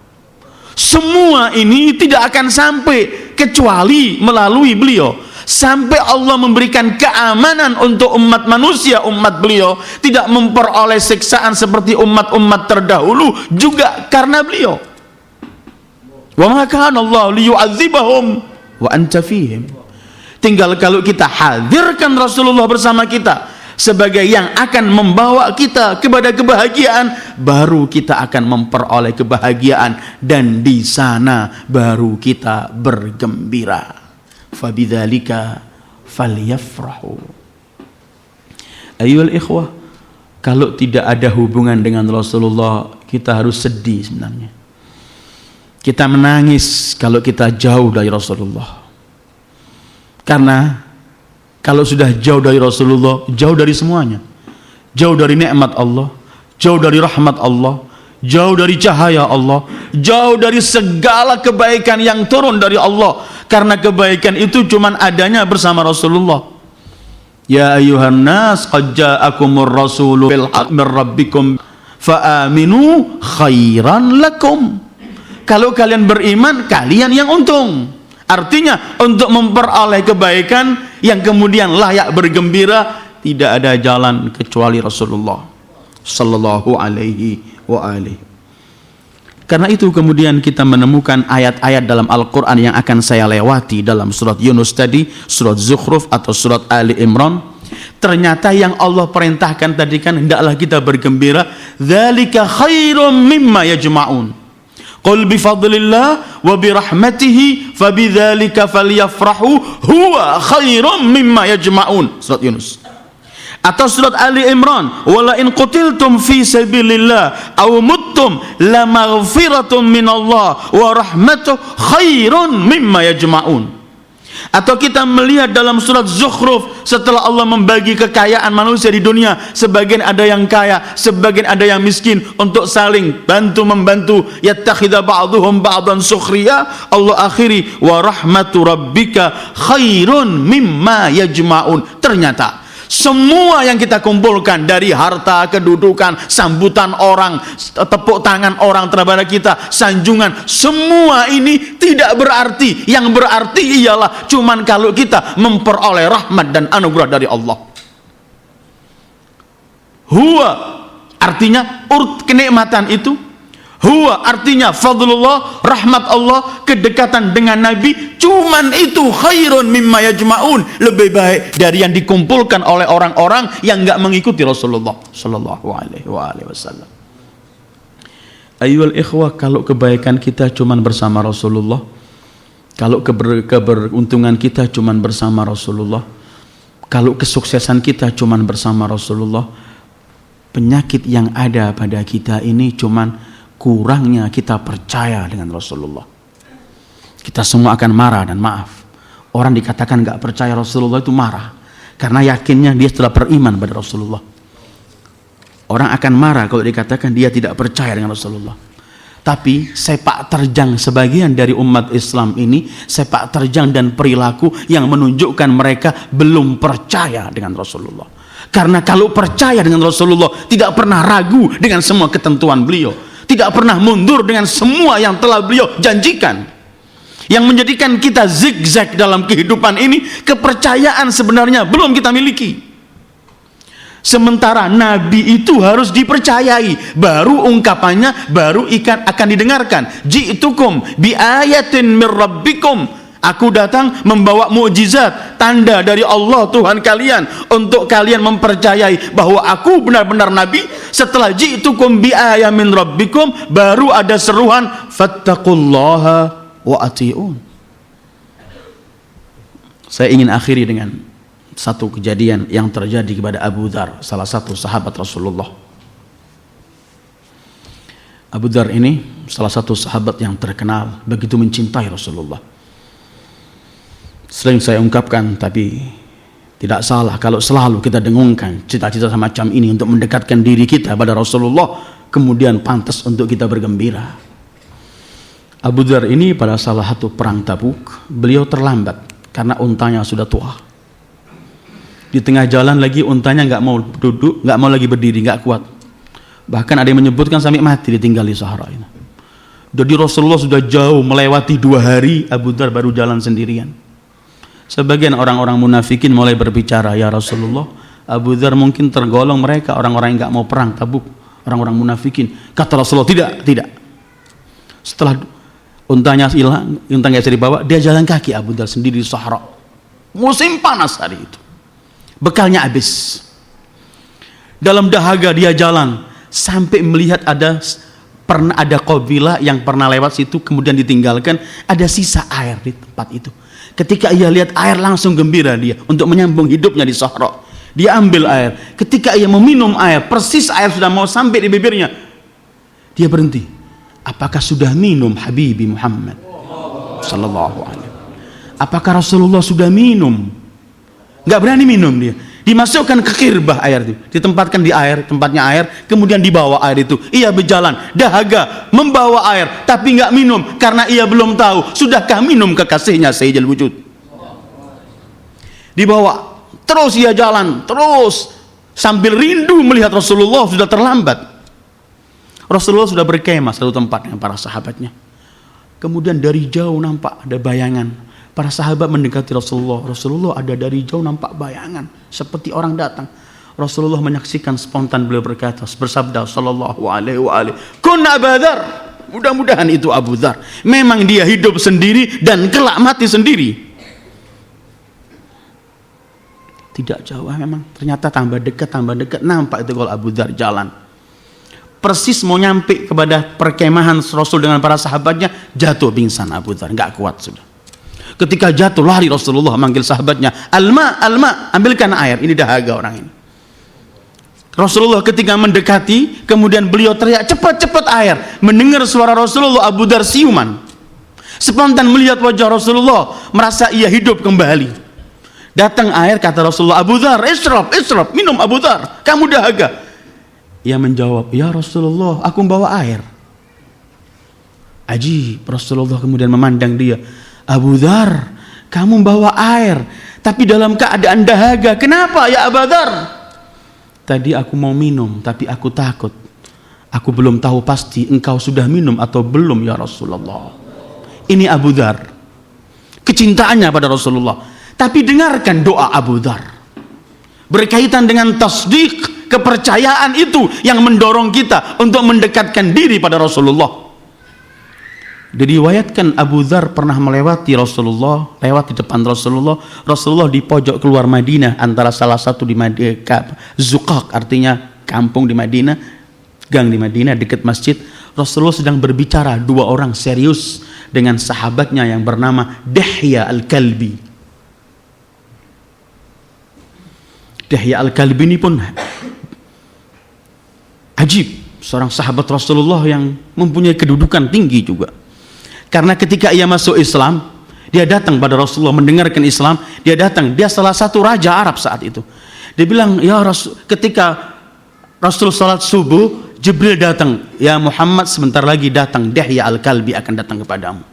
Semua ini tidak akan sampai kecuali melalui beliau. Sampai Allah memberikan keamanan untuk umat manusia, umat beliau tidak memperoleh siksaan seperti umat-umat terdahulu juga karena beliau. Wa ma kana Allah liyu'adzibahum wa anta fihim. Tinggal kalau kita hadirkan Rasulullah bersama kita sebagai yang akan membawa kita kepada kebahagiaan, baru kita akan memperoleh kebahagiaan, dan di sana baru kita bergembira. Fabidzalika falyafrahu. Ayyuhal ikhwah, kalau tidak ada hubungan dengan Rasulullah, kita harus sedih sebenarnya. Kita menangis kalau kita jauh dari Rasulullah. Karena Kalau sudah jauh dari Rasulullah, jauh dari semuanya. Jauh dari nikmat Allah, jauh dari rahmat Allah, jauh dari cahaya Allah, jauh dari segala kebaikan yang turun dari Allah. Karena kebaikan itu cuman adanya bersama Rasulullah. Ya ayuhan nas qad ja'akumur rasulu bil haqqi mir rabbikum fa aminu khairan lakum. Kalau kalian beriman, kalian yang untung. Artinya untuk memperoleh kebaikan yang kemudian layak bergembira, tidak ada jalan kecuali Rasulullah sallallahu alaihi wa alihi. Karena itu kemudian kita menemukan ayat-ayat dalam Al-Quran yang akan saya lewati dalam surat Yunus tadi, surat Zukhruf atau surat Ali Imran. Ternyata yang Allah perintahkan tadi kan hendaklah kita bergembira, dzalika khairum mimma yajma'un. Qul bifadlillah wa birahmatihi fabidzalika falyafrahu huwa khairum mimma yajma'un. Surat Yunus. Atau surat Ali Imran, wala in qutiltum fi sabilillah aw muttum la maghfiratun minallah wa rahmatuh khairun mimma yajma'un. Atau kita melihat dalam surat Zukhruf, setelah Allah membagi kekayaan manusia di dunia, sebagian ada yang kaya, sebagian ada yang miskin, untuk saling bantu membantu, yattakhidha ba'dhuhum ba'dan sukhriya, Allah akhiri wa rahmatu rabbika khairun mimma yajma'un. Ternyata semua yang kita kumpulkan dari harta, kedudukan, sambutan orang, tepuk tangan orang terhadap kita, sanjungan, semua ini tidak berarti. Yang berarti ialah cuman kalau kita memperoleh rahmat dan anugerah dari Allah. Huwa artinya kenikmatan itu, huwa artinya fadlullah, rahmat Allah, kedekatan dengan Nabi, cuman itu khairun mimma yajma'un, lebih baik dari yang dikumpulkan oleh orang-orang yang enggak mengikuti Rasulullah sallallahu alaihi wasallam. Ayyuhal ikhwah, kalau kebaikan kita cuman bersama Rasulullah, kalau keberuntungan kita cuman bersama Rasulullah, kalau kesuksesan kita cuman bersama Rasulullah, penyakit yang ada pada kita ini cuman kurangnya kita percaya dengan Rasulullah. Kita semua akan marah, dan maaf, orang dikatakan gak percaya Rasulullah itu marah karena yakinnya dia telah beriman pada Rasulullah. Orang akan marah kalau dikatakan dia tidak percaya dengan Rasulullah. Tapi sepak terjang sebagian dari umat Islam ini, sepak terjang dan perilaku yang menunjukkan mereka belum percaya dengan Rasulullah. Karena kalau percaya dengan Rasulullah, tidak pernah ragu dengan semua ketentuan beliau, tidak pernah mundur dengan semua yang telah beliau janjikan. Yang menjadikan kita zigzag dalam kehidupan ini, kepercayaan sebenarnya belum kita miliki. Sementara Nabi itu harus dipercayai, baru ungkapannya baru akan didengarkan. Ji'tukum bi ayatin mir rabbikum, aku datang membawa mukjizat, tanda dari Allah Tuhan kalian, untuk kalian mempercayai bahwa aku benar-benar Nabi. Setelah ji'tukum bi ayatin min rabbikum, baru ada seruan fattaqullaha wa ati'un. Saya ingin akhiri dengan satu kejadian yang terjadi kepada Abu Dzar, salah satu sahabat Rasulullah. Abu Dzar ini salah satu sahabat yang terkenal begitu mencintai Rasulullah. Sering saya ungkapkan, tapi tidak salah kalau selalu kita dengungkan cita-cita semacam ini untuk mendekatkan diri kita pada Rasulullah, kemudian pantas untuk kita bergembira. Abu Dzar ini pada salah satu perang Tabuk, beliau terlambat karena untanya sudah tua. Di tengah jalan lagi untanya nggak mau duduk, nggak mau lagi berdiri, nggak kuat. Bahkan ada yang menyebutkan sampai mati ditinggal di Sahara ini. Jadi Rasulullah sudah jauh melewati 2 hari, Abu Dzar baru jalan sendirian. Sebagian orang-orang munafikin mulai berbicara, ya Rasulullah, Abu Dzar mungkin tergolong mereka orang-orang yang nggak mau perang Tabuk, orang-orang munafikin. Kata Rasulullah, tidak. Setelah untanya hilang, unta nggak bisa dibawa, dia jalan kaki Abu Dzar sendiri di Sahara. Musim panas hari itu. Bekalnya habis. Dalam dahaga dia jalan sampai melihat pernah ada kabilah yang pernah lewat situ kemudian ditinggalkan, ada sisa air di tempat itu. Ketika ia lihat air, langsung gembira dia untuk menyambung hidupnya di Sahara. Dia ambil air. Ketika ia meminum air, persis air sudah mau sampai di bibirnya, dia berhenti. Apakah sudah minum Habibi Muhammad sallallahu alaihi? Apakah Rasulullah sudah minum? Nggak berani minum dia. Dimasukkan ke kirbah air itu, ditempatkan di air, tempatnya air, kemudian dibawa air itu. Ia berjalan, dahaga, membawa air, tapi nggak minum karena ia belum tahu sudahkah minum kekasihnya Sayyidul Wujud. Dibawa, terus ia jalan, terus sambil rindu melihat Rasulullah sudah terlambat. Rasulullah sudah berkemah satu tempat dengan para sahabatnya. Kemudian dari jauh nampak ada bayangan. Para sahabat mendekati Rasulullah. Rasulullah ada dari jauh nampak bayangan seperti orang datang. Rasulullah menyaksikan, spontan beliau berkata, bersabda sallallahu alaihi wa alihi, kun Abu Dzar. Mudah-mudahan itu Abu Dzar. Memang dia hidup sendiri dan kelak mati sendiri. Tidak jauh memang. Ternyata tambah dekat nampak itu kalau Abu Dzar jalan. Persis mau nyampe kepada perkemahan Rasul dengan para sahabatnya, jatuh pingsan Abu Dzar, enggak kuat sudah. Ketika jatuh, lari Rasulullah manggil sahabatnya, Alma, Alma, ambilkan air. Ini dahaga orang ini. Rasulullah ketika mendekati, kemudian beliau teriak, cepat-cepat air. Mendengar suara Rasulullah, Abu Dzar siuman. Spontan melihat wajah Rasulullah, merasa ia hidup kembali. Datang air, kata Rasulullah, Abu Dzar, ishrab, minum Abu Dzar, kamu dahaga. Ia menjawab, ya Rasulullah, aku membawa air. Ajib, Rasulullah kemudian memandang dia, Abu Dzar, kamu membawa air, tapi dalam keadaan dahaga. Kenapa ya Abu Dzar? Tadi aku mau minum, tapi aku takut. Aku belum tahu pasti engkau sudah minum atau belum ya Rasulullah. Ini Abu Dzar, kecintaannya pada Rasulullah. Tapi dengarkan doa Abu Dzar, berkaitan dengan tasdik, kepercayaan itu yang mendorong kita untuk mendekatkan diri pada Rasulullah. Diriwayatkan Abu Dzar pernah melewati Rasulullah, lewat di depan Rasulullah. Rasulullah di pojok keluar Madinah, antara salah satu di Madinah, Zuqaq artinya kampung di Madinah, gang di Madinah dekat masjid. Rasulullah sedang berbicara, dua orang serius dengan sahabatnya yang bernama Dihya Al-Kalbi. Dihya Al-Kalbi ini pun ajib, seorang sahabat Rasulullah yang mempunyai kedudukan tinggi juga. Karena ketika ia masuk Islam, dia datang pada Rasulullah mendengarkan Islam, dia salah satu raja Arab saat itu. Dia bilang, ya Rasul, ketika Rasul salat subuh, Jibril datang, ya Muhammad sebentar lagi datang, Dihya Al-Kalbi akan datang kepadamu.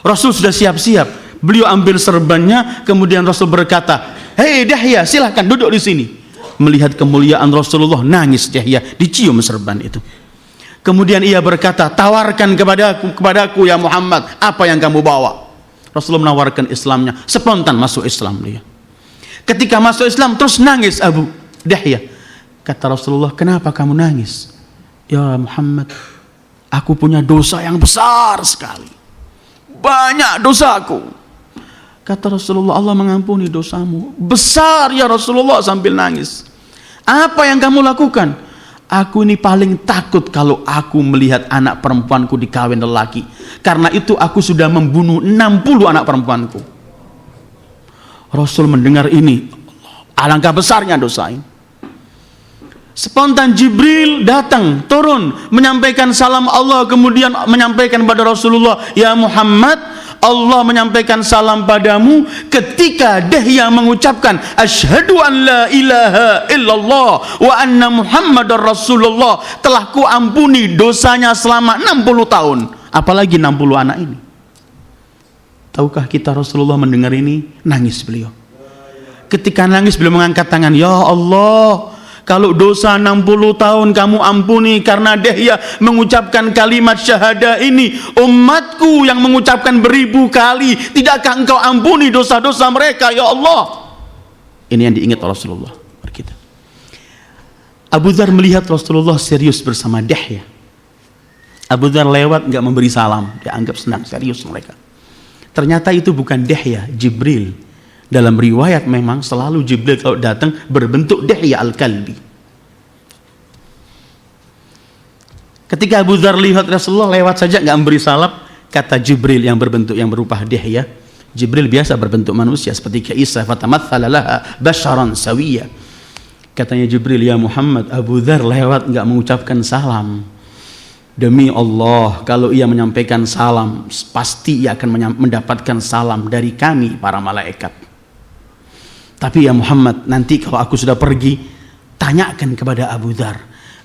Rasul sudah siap-siap, beliau ambil serbannya, kemudian Rasul berkata, hei Dihya, silahkan duduk di sini. Melihat kemuliaan Rasulullah, nangis Dihya, dicium serban itu. Kemudian ia berkata, tawarkan kepadaku ya Muhammad, apa yang kamu bawa? Rasulullah menawarkan Islamnya, spontan masuk Islam dia. Ketika masuk Islam terus nangis Abu Dihya. Kata Rasulullah, kenapa kamu nangis? Ya Muhammad, aku punya dosa yang besar sekali, banyak dosaku. Kata Rasulullah, Allah mengampuni dosamu. Besar ya Rasulullah, sambil nangis. Apa yang kamu lakukan? Aku ini paling takut kalau aku melihat anak perempuanku dikawin lelaki. Karena itu aku sudah membunuh 60 anak perempuanku. Rasul mendengar ini, alangkah besarnya dosa ini. Spontan Jibril datang, turun, menyampaikan salam Allah, kemudian menyampaikan kepada Rasulullah, ya Muhammad, Allah menyampaikan salam padamu ketika Dihya mengucapkan asyhadu an la ilaha illallah wa anna Muhammadar Rasulullah, telah ku ampuni dosanya selama 60 tahun, apalagi 60 anak ini. Tahukah kita Rasulullah mendengar ini, nangis beliau. Ketika nangis beliau mengangkat tangan, ya Allah, kalau dosa 60 tahun kamu ampuni karena Dihya mengucapkan kalimat syahadah ini, umatku yang mengucapkan beribu kali, tidakkah engkau ampuni dosa-dosa mereka ya Allah? Ini yang diingat Rasulullah. Abu Dzar melihat Rasulullah serius bersama Dihya. Abu Dzar lewat nggak memberi salam, dia anggap senang, serius mereka. Ternyata itu bukan Dihya, Jibril. Dalam riwayat memang selalu Jibril kalau datang berbentuk Dihya Al-Kalbi. Ketika Abu Dzar lihat Rasulullah lewat saja nggak memberi salam, kata Jibril yang berbentuk yang berupa Dihya, Jibril biasa berbentuk manusia seperti Isa, fatamatsala laha basharan sawiyya. Katanya Jibril, ya Muhammad, Abu Dzar lewat nggak mengucapkan salam. Demi Allah, kalau ia menyampaikan salam, pasti ia akan mendapatkan salam dari kami para malaikat. Tapi ya Muhammad, nanti kalau aku sudah pergi, tanyakan kepada Abu Dzar.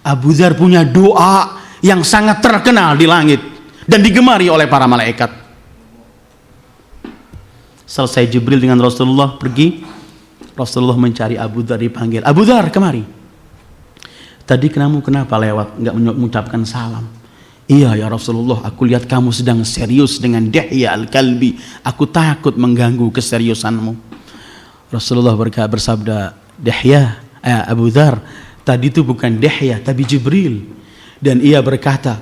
Abu Dzar punya doa yang sangat terkenal di langit dan digemari oleh para malaikat. Selesai Jibril dengan Rasulullah pergi, Rasulullah mencari Abu Dzar, dipanggil, Abu Dzar kemari. Tadi kamu kenapa lewat nggak mengucapkan salam? Iya ya Rasulullah, aku lihat kamu sedang serius dengan Dihya al-Kalbi. Aku takut mengganggu keseriusanmu. Rasulullah bersabda, Dihya, Abu Dzar, tadi itu bukan Dihya tapi Jibril. Dan ia berkata,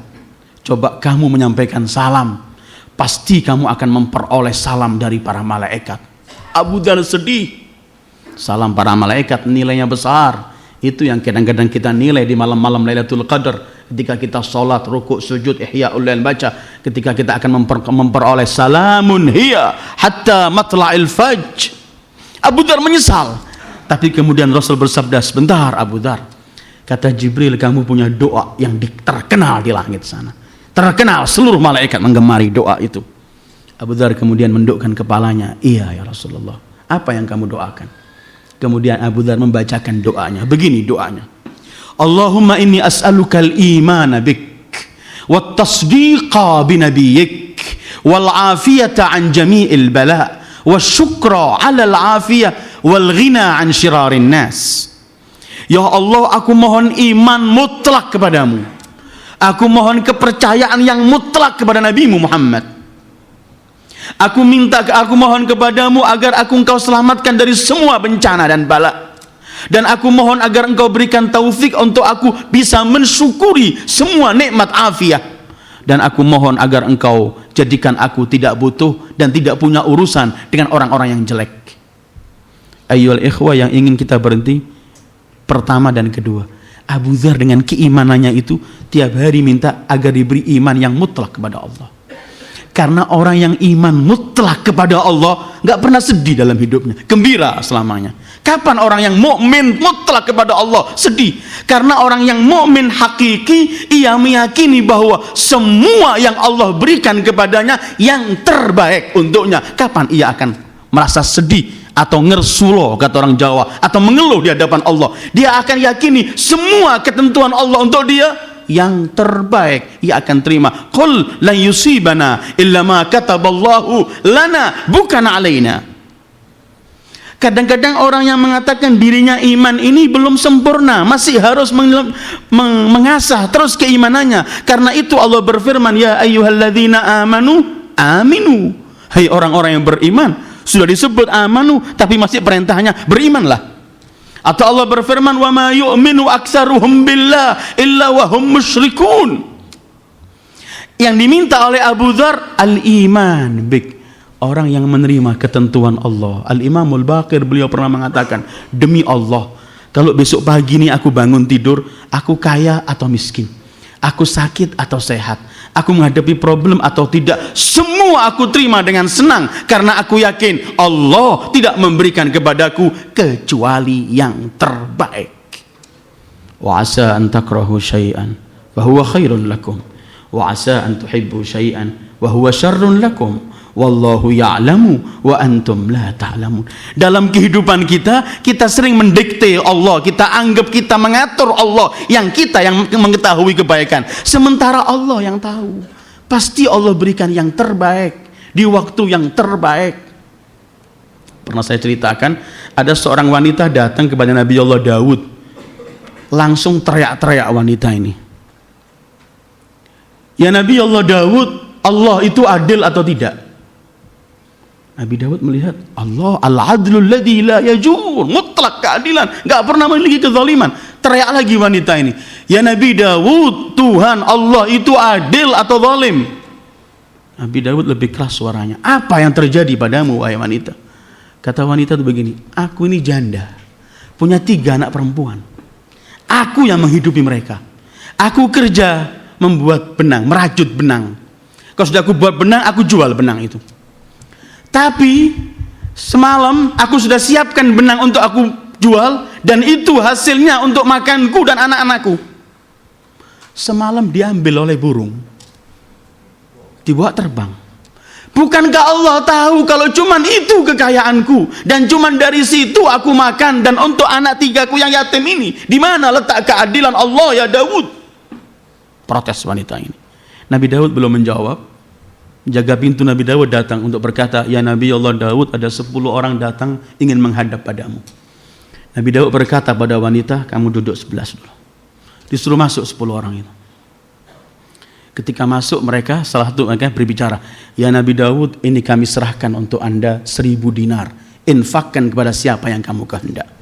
coba kamu menyampaikan salam, pasti kamu akan memperoleh salam dari para malaikat. Abu Dzar sedih. Salam para malaikat nilainya besar. Itu yang kadang-kadang kita nilai di malam-malam Lailatul Qadar, ketika kita sholat, rukuk, sujud, ihya'ul lail baca, ketika kita akan memperoleh salamun hiya hatta matla'il fajr. Abu Dzar menyesal, tapi kemudian Rasul bersabda, sebentar Abu Dzar, kata Jibril, kamu punya doa yang terkenal di langit sana, terkenal, seluruh malaikat menggemari doa itu. Abu Dzar kemudian mendukkan kepalanya, iya ya Rasulullah, apa yang kamu doakan? Kemudian Abu Dzar membacakan doanya. Begini doanya. Allahumma inni as'alukal imana bik wat tasdiqa binabiyyik wal afiyata an jami'il bala wasyukra 'ala al afiyah wal ghina an syirarin nas. Ya Allah, aku mohon iman mutlak kepadamu. Aku mohon kepercayaan yang mutlak kepada Nabi-Mu Muhammad. Aku mohon kepadamu agar engkau selamatkan dari semua bencana dan bala. Dan aku mohon agar engkau berikan taufik untuk aku bisa mensyukuri semua nikmat afiah. Dan aku mohon agar engkau jadikan aku tidak butuh dan tidak punya urusan dengan orang-orang yang jelek. Ayyuhal ikhwah yang ingin kita berhenti, pertama dan kedua, Abu Dzar dengan keimanannya itu tiap hari minta agar diberi iman yang mutlak kepada Allah. Karena orang yang iman mutlak kepada Allah nggak pernah sedih dalam hidupnya, gembira selamanya. Kapan orang yang mukmin mutlak kepada Allah sedih? Karena orang yang mukmin hakiki, ia meyakini bahwa semua yang Allah berikan kepadanya yang terbaik untuknya. Kapan ia akan merasa sedih atau ngersulo, kata orang Jawa, atau mengeluh di hadapan Allah? Dia akan yakini semua ketentuan Allah untuk dia yang terbaik, ia akan terima. Qul la yusibana illa ma kataballahu lana bukan alaina. Kadang-kadang orang yang mengatakan dirinya iman ini belum sempurna, masih harus mengasah terus keimanannya. Karena itu Allah berfirman, ya ayyuhalladzina amanu aminu. Hai orang-orang yang beriman, sudah disebut amanu tapi masih perintahnya berimanlah. Atau Allah berfirman, wa ma yu'minu aktsaruhum billah illa wa hum musyrikun. Yang diminta oleh Abu Dzar al-iman bik, orang yang menerima ketentuan Allah. Al-Imamul Baqir beliau pernah mengatakan, demi Allah, kalau besok pagi ini aku bangun tidur, aku kaya atau miskin, aku sakit atau sehat, aku menghadapi problem atau tidak, semua aku terima dengan senang, karena aku yakin Allah tidak memberikan kepadaku kecuali yang terbaik. Wa asa an takrahu syai'an wa huwa khairun lakum wa asa an tuhibbu syai'an wa huwa syarrun lakum wallahu ya'lamu wa antum la ta'lamun. Dalam kehidupan kita sering mendikte Allah, kita anggap kita mengatur Allah, yang kita yang mengetahui kebaikan, sementara Allah yang tahu. Pasti Allah berikan yang terbaik di waktu yang terbaik. Pernah saya ceritakan, ada seorang wanita datang kepada Nabi Allah Daud, langsung teriak-teriak wanita ini, ya Nabi Allah Daud, Allah itu adil atau tidak? Nabi Daud melihat Allah al-adlul ladzi la yajur, mutlak keadilan, enggak pernah memiliki kezaliman. Teriak lagi wanita ini, ya Nabi Daud, Tuhan Allah itu adil atau zalim? Nabi Daud lebih keras suaranya, apa yang terjadi padamu wahai wanita? Kata wanita itu begini, aku ini janda, punya 3 anak perempuan, aku yang menghidupi mereka, aku kerja membuat benang, merajut benang. Kalau sudah aku buat benang, aku jual benang itu. Tapi semalam aku sudah siapkan benang untuk aku jual, dan itu hasilnya untuk makanku dan anak-anakku. Semalam diambil oleh burung, dibawa terbang. Bukankah Allah tahu kalau cuman itu kekayaanku dan cuman dari situ aku makan, dan untuk anak 3ku yang yatim ini di mana letak keadilan Allah ya Daud? Protes wanita ini. Nabi Daud belum menjawab. Jaga pintu Nabi Daud datang untuk berkata, ya Nabi Allah Daud, ada 10 orang datang ingin menghadap padamu. Nabi Daud berkata pada wanita, kamu duduk sebelah dulu. Disuruh masuk 10 orang itu. Ketika masuk mereka, salah satu mereka berbicara, ya Nabi Daud, ini kami serahkan untuk anda 1000 dinar. Infakkan kepada siapa yang kamu kehendak.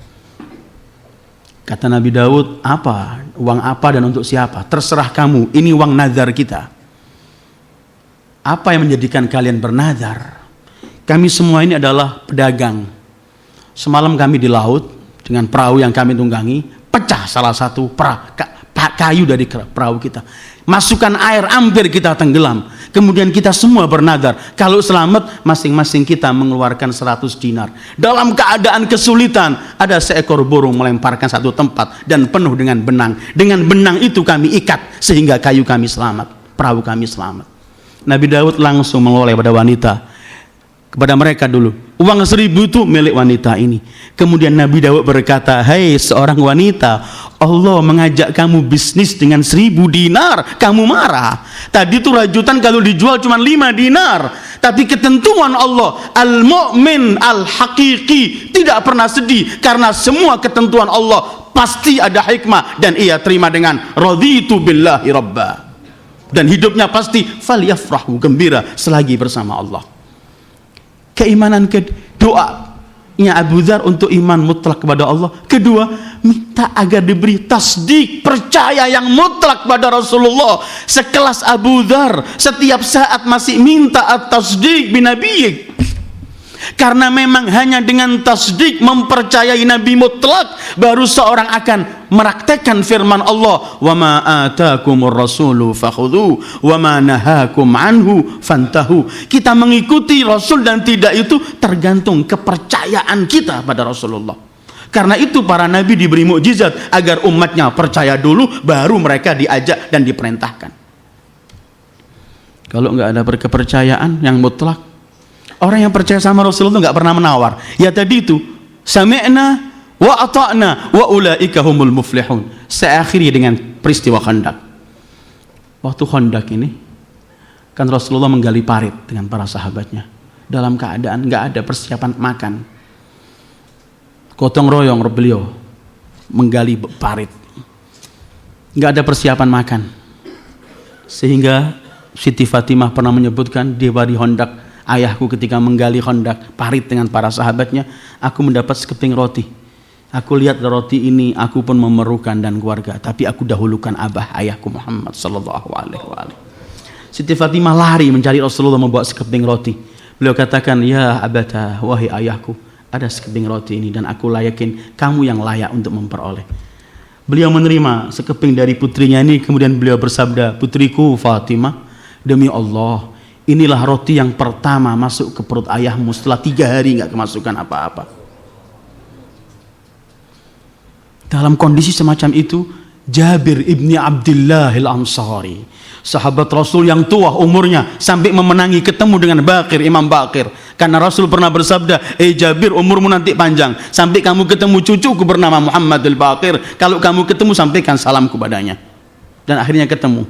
Kata Nabi Daud, apa? Uang apa dan untuk siapa? Terserah kamu, ini uang nazar kita. Apa yang menjadikan kalian bernazar? Kami semua ini adalah pedagang. Semalam kami di laut dengan perahu yang kami tunggangi, pecah salah satu kayu dari perahu kita. Masukkan air, hampir kita tenggelam. Kemudian kita semua bernazar, kalau selamat masing-masing kita mengeluarkan 100 dinar. Dalam keadaan kesulitan, ada seekor burung melemparkan satu tempat dan penuh dengan benang. Dengan benang itu kami ikat sehingga kayu kami selamat, perahu kami selamat. Nabi Daud langsung menoleh pada wanita, kepada mereka dulu, uang 1000 itu milik wanita ini. Kemudian Nabi Daud berkata, hai seorang wanita, Allah mengajak kamu bisnis dengan 1000 dinar, kamu marah. Tadi itu rajutan kalau dijual cuma 5 dinar. Tapi ketentuan Allah, al-mu'min al-haqiqi, tidak pernah sedih karena semua ketentuan Allah pasti ada hikmah dan ia terima dengan raditu billahi rabba. Dan hidupnya pasti falyafrahu, gembira selagi bersama Allah. Keimanan doanya Abu Dzar untuk iman mutlak kepada Allah. Kedua, minta agar diberi tasdik, percaya yang mutlak pada Rasulullah. Sekelas Abu Dzar setiap saat masih minta at-tasdik binabiyik. Karena memang hanya dengan tasdik, mempercayai Nabi mutlak, baru seorang akan meraktekkan firman Allah, wa ma atakumur rasulu fakhudhu wa ma nahakum anhu fantahu. Kita mengikuti Rasul dan tidak itu tergantung kepercayaan kita pada Rasulullah. Karena itu para nabi diberi mukjizat agar umatnya percaya dulu, baru mereka diajak dan diperintahkan. Kalau nggak ada kepercayaan yang mutlak, orang yang percaya sama Rasulullah itu nggak pernah menawar. Ya tadi itu, sami'na wa ata'na wa ulaika humul muflihun. Saya akhiri dengan peristiwa Khandaq. Waktu Khandaq ini kan Rasulullah menggali parit dengan para sahabatnya dalam keadaan nggak ada persiapan makan. Gotong royong beliau menggali parit, nggak ada persiapan makan. Sehingga Siti Fatimah pernah menyebutkan di hari Khandaq, ayahku ketika menggali Khandaq parit dengan para sahabatnya, aku mendapat sekeping roti. Aku lihat roti ini, aku pun memerlukan dan keluarga, tapi aku dahulukan abah ayahku Muhammad sallallahu alaihi wasallam. Siti Fatimah lari mencari Rasulullah membawa sekeping roti. Beliau katakan, ya abata, wahai ayahku, ada sekeping roti ini dan aku yakin kamu yang layak untuk memperoleh. Beliau menerima sekeping dari putrinya ini, kemudian beliau bersabda, putriku Fatimah, demi Allah, inilah roti yang pertama masuk ke perut ayahmu setelah 3 hari nggak kemasukan apa-apa. Dalam kondisi semacam itu, Jabir ibni Abdullah al-Ansari, sahabat Rasul yang tua umurnya, sampai memenangi ketemu dengan Baqir, Imam Baqir. Karena Rasul pernah bersabda, Jabir, umurmu nanti panjang, sampai kamu ketemu cucuku bernama Muhammad al-Baqir. Kalau kamu ketemu, sampaikan salam kepadanya. Dan akhirnya ketemu.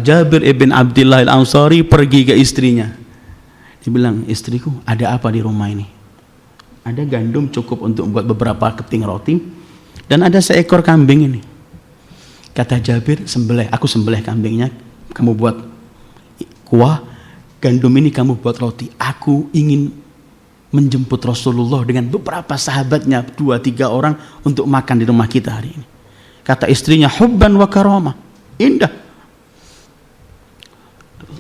Jabir ibn Abdullah al-Ansari pergi ke istrinya. Dia bilang, istriku, ada apa di rumah ini? Ada gandum cukup untuk membuat beberapa keping roti dan ada seekor kambing ini. Kata Jabir, sembelih, aku sembelih kambingnya, kamu buat kuah, gandum ini kamu buat roti. Aku ingin menjemput Rasulullah dengan beberapa sahabatnya, 2-3 orang untuk makan di rumah kita hari ini. Kata istrinya, hubban wa karamah, indah.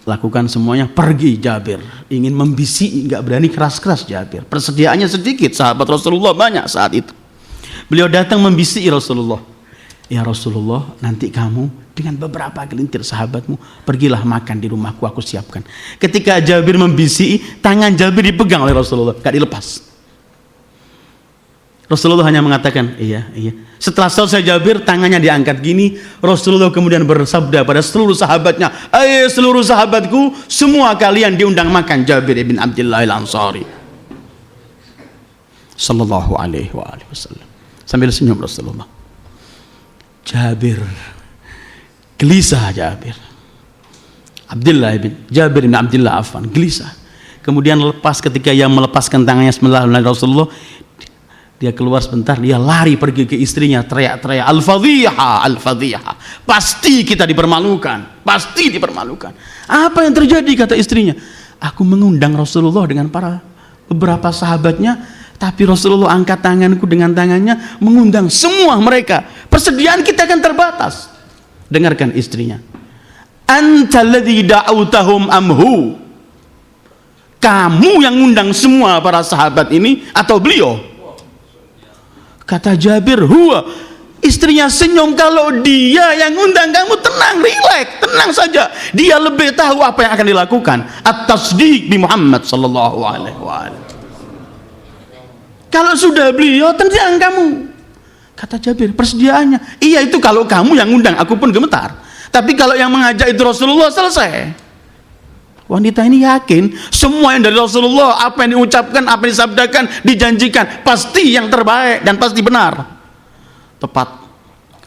Lakukan semuanya, pergi Jabir, ingin membisiki, nggak berani keras-keras Jabir. Persediaannya sedikit, sahabat Rasulullah banyak saat itu. Beliau datang membisiki Rasulullah. Ya Rasulullah, nanti kamu dengan beberapa gelintir sahabatmu pergilah makan di rumahku, aku siapkan. Ketika Jabir membisiki, tangan Jabir dipegang oleh Rasulullah, nggak dilepas. Rasulullah hanya mengatakan, iya. Setelah selesai Jabir, tangannya diangkat gini. Rasulullah kemudian bersabda pada seluruh sahabatnya, ayo seluruh sahabatku, semua kalian diundang makan Jabir ibn Abdullah al-Ansari. Sallallahu alaihi wasallam. Sambil senyum Rasulullah. Jabir, gelisah Jabir. Jabir bin Abdullah Affan, gelisah. Kemudian ketika ia melepaskan tangannya Bismillah Rasulullah, dia keluar sebentar, dia lari pergi ke istrinya, teriak-teriak, al-fadhiha, pasti kita dipermalukan, pasti dipermalukan. Apa yang terjadi, kata istrinya? Aku mengundang Rasulullah dengan beberapa sahabatnya, tapi Rasulullah angkat tanganku dengan tangannya, mengundang semua mereka. Persediaan kita kan terbatas. Dengarkan istrinya. Anta alladhi da'awtahum amhu. Kamu yang ngundang semua para sahabat ini atau beliau? Kata Jabir, huwa. Istrinya senyum, kalau dia yang undang kamu tenang, rileks, tenang saja. Dia lebih tahu apa yang akan dilakukan. At-tasdiq bi Muhammad sallallahu alaihi wasallam. Kalau sudah beliau, tenang kamu. Kata Jabir, persediaannya. Iya, itu kalau kamu yang undang, aku pun gemetar. Tapi kalau yang mengajak itu Rasulullah, selesai. Wanita ini yakin semua yang dari Rasulullah, apa yang diucapkan, apa yang disabdakan, dijanjikan, pasti yang terbaik dan pasti benar. Tepat.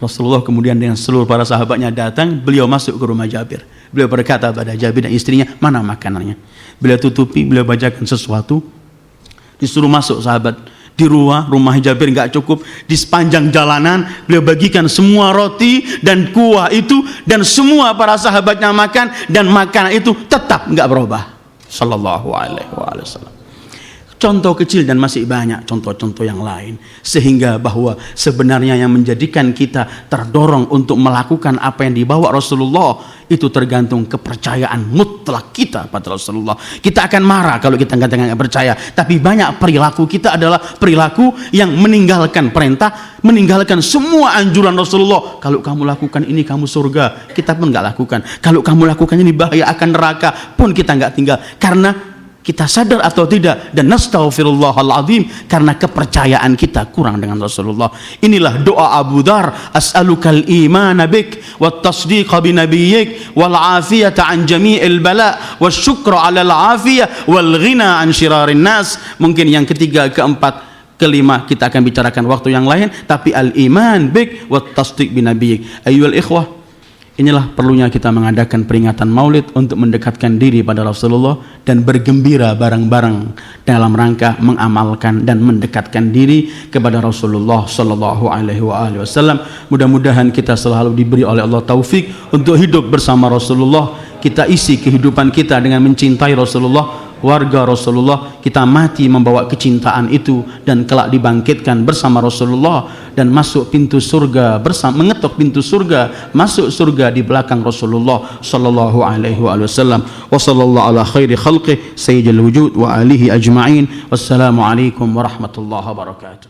Rasulullah kemudian dengan seluruh para sahabatnya datang, beliau masuk ke rumah Jabir. Beliau berkata pada Jabir dan istrinya, mana makanannya? Beliau tutupi, beliau bacakan sesuatu, disuruh masuk sahabat. Di rumah Jabir nggak cukup, di sepanjang jalanan beliau bagikan semua roti dan kuah itu, dan semua para sahabatnya makan, dan makanan itu tetap nggak berubah. Sallallahu alaihi wasallam. Contoh kecil dan masih banyak contoh-contoh yang lain, sehingga bahwa sebenarnya yang menjadikan kita terdorong untuk melakukan apa yang dibawa Rasulullah itu tergantung kepercayaan mutlak kita pada Rasulullah. Kita akan marah kalau kita nggak percaya, tapi banyak perilaku kita adalah perilaku yang meninggalkan perintah, meninggalkan semua anjuran Rasulullah. Kalau kamu lakukan ini kamu surga, kita pun nggak lakukan. Kalau kamu lakukan ini bahaya akan neraka, pun kita nggak tinggal, karena kita sadar atau tidak, dan nastaghfirullahaladzim, karena kepercayaan kita kurang dengan Rasulullah. Inilah doa Abu Dhar, as'alukal imana bik wat tasdiqa bi nabiyyik wal afiyata an jami'il bala wasyukra 'alal afiyah wal ghina an syirarin nas. Mungkin yang ketiga, keempat, kelima kita akan bicarakan waktu yang lain, tapi al iman bik wat tasdiq bi nabiyyik. Ayyuhal ikhwah, inilah perlunya kita mengadakan peringatan Maulid untuk mendekatkan diri pada Rasulullah dan bergembira bareng-bareng dalam rangka mengamalkan dan mendekatkan diri kepada Rasulullah sallallahu alaihi wasallam. Mudah-mudahan kita selalu diberi oleh Allah taufik untuk hidup bersama Rasulullah. Kita isi kehidupan kita dengan mencintai Rasulullah, warga Rasulullah, kita mati membawa kecintaan itu, dan kelak dibangkitkan bersama Rasulullah dan masuk pintu surga bersama, mengetuk pintu surga, masuk surga di belakang Rasulullah sallallahu alaihi wasallam. Wa sallallahu ala khairi khalqih sayyidil wujud wa alihi ajma'in. Wassalamu alaikum warahmatullahi wabarakatuh.